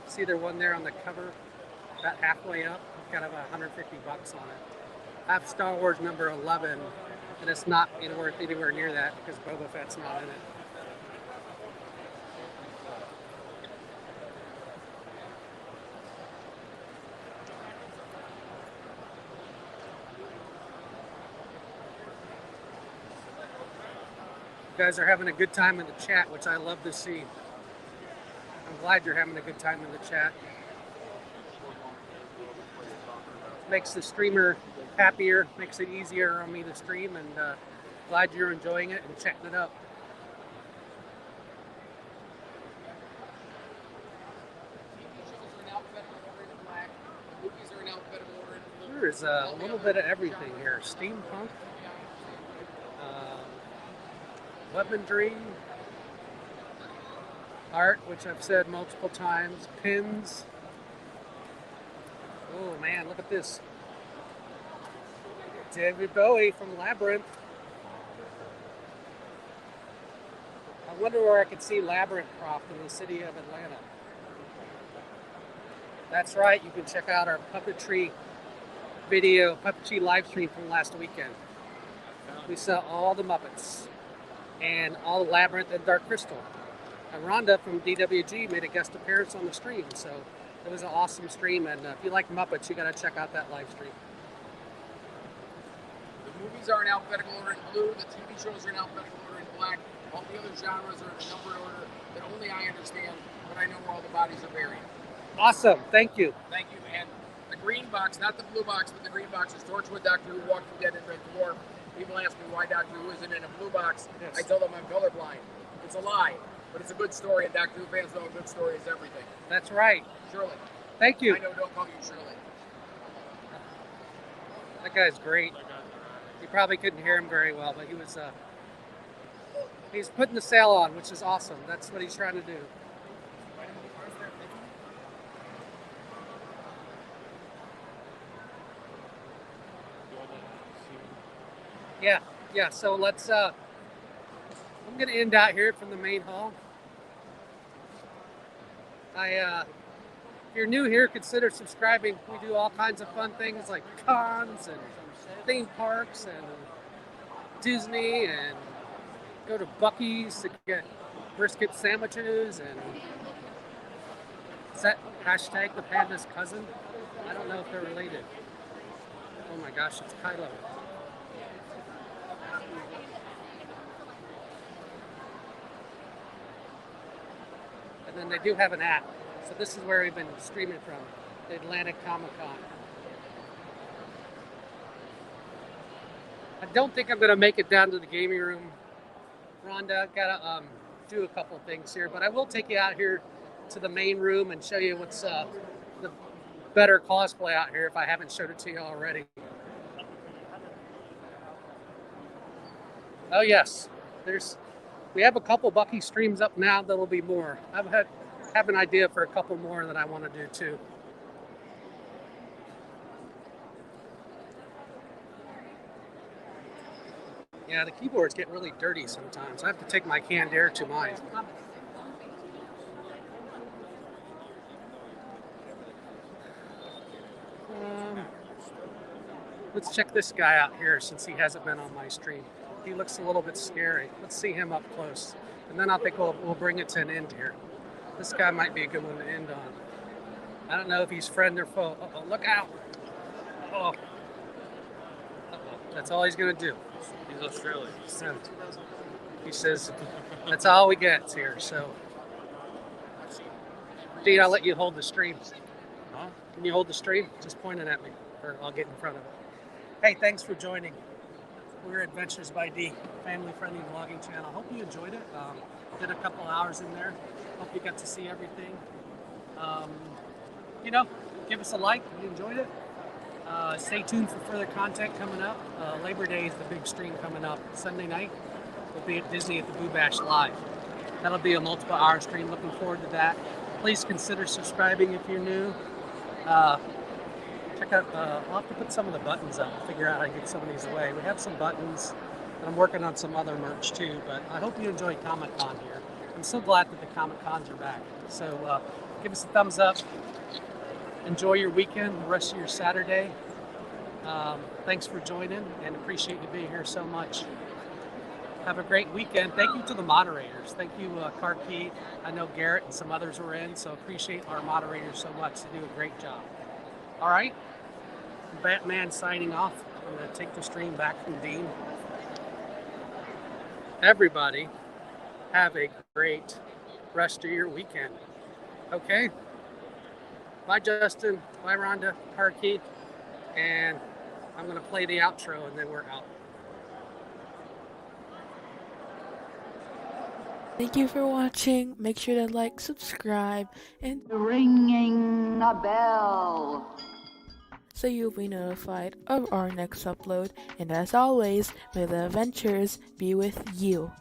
See the one there on the cover, about halfway up? It's got about 150 bucks on it. I have Star Wars number 11, and it's not worth anywhere near that because Boba Fett's not in it. You guys are having a good time in the chat, which I love to see. I'm glad you're having a good time in the chat. Makes the streamer happier, makes it easier on me to stream, and glad you're enjoying it and checking it out. There's a little bit of everything here. Steampunk, weaponry, art, which I've said multiple times, pins. Oh man, look at this. David Bowie from Labyrinth. I wonder where I could see Labyrinth Croft in the city of Atlanta. That's right, you can check out our puppetry video, puppetry live stream from last weekend. We saw all the Muppets and all the Labyrinth and Dark Crystal. And Rhonda from DWG made a guest appearance on the stream, so it was an awesome stream. And if you like Muppets, you got to check out that live stream. The movies are in alphabetical order in blue. The TV shows are in alphabetical order in black. All the other genres are in a numbered order that only I understand, but I know where all the bodies are buried. Awesome. Thank you. Thank you. And the green box, not the blue box, but the green box is Torchwood, Doctor Who, Walking Dead, and Red Dwarf. People ask me why Doctor Who isn't in a blue box. Yes. I tell them I'm colorblind. It's a lie, but it's a good story, and Doctor Who fans know a good story is everything. That's right. Shirley. Thank you. I know, don't call you Shirley. That guy's great. You probably couldn't hear him very well, but he was he's putting the sail on, which is awesome. That's what he's trying to do. Yeah. So let's. I'm gonna end out here from the main hall. If you're new here, consider subscribing. We do all kinds of fun things like cons and theme parks and Disney, and go to Buc-ee's to get brisket sandwiches. And is that hashtag the panda's cousin? I don't know if they're related. Oh my gosh, it's Kylo. And then they do have an app. So this is where we've been streaming from, the Atlantic Comic-Con. I don't think I'm going to make it down to the gaming room, Rhonda. I've got to do a couple things here, but I will take you out here to the main room and show you what's the better cosplay out here if I haven't showed it to you already. Oh yes, we have a couple Bucky streams up now. There'll be more. I have an idea for a couple more that I want to do too. Yeah, the keyboards get really dirty sometimes. I have to take my canned air to mine. Let's check this guy out here since he hasn't been on my stream. He looks a little bit scary. Let's see him up close. And then I think we'll bring it to an end here. This guy might be a good one to end on. I don't know if he's friend or foe. Uh-oh, look out. Uh-oh. Uh-oh. That's all he's going to do. He's Australian. Yeah. He says that's all we get here. So, Dean, I'll let you hold the stream. Huh? Can you hold the stream? Just point it at me, or I'll get in front of it. Hey, thanks for joining. We're Adventures by D, family-friendly vlogging channel. Hope you enjoyed it. Did a couple hours in there. Hope you got to see everything. You know, give us a like if you enjoyed it. Stay tuned for further content coming up. Labor Day is the big stream coming up. Sunday night, we'll be at Disney at the Boo Bash Live. That'll be a multiple hour stream. Looking forward to that. Please consider subscribing if you're new. Check out, I'll have to put some of the buttons up and figure out how to get some of these away. We have some buttons, and I'm working on some other merch too, but I hope you enjoyed Comic-Con here. I'm so glad that the Comic-Cons are back. So give us a thumbs up. Enjoy your weekend, the rest of your Saturday. Thanks for joining, and appreciate you being here so much. Have a great weekend. Thank you to the moderators. Thank you, Karki. I know Garrett and some others were in, so appreciate our moderators so much. They do a great job. All right, Batman signing off. I'm going to take the stream back from Dean. Everybody, have a great rest of your weekend. Okay? Bye, Justin. Bye, Rhonda, Karki. And I'm going to play the outro, and then we're out. Thank you for watching. Make sure to like, subscribe, and Ringing a bell. so you'll be notified of our next upload. And as always, may the adventures be with you.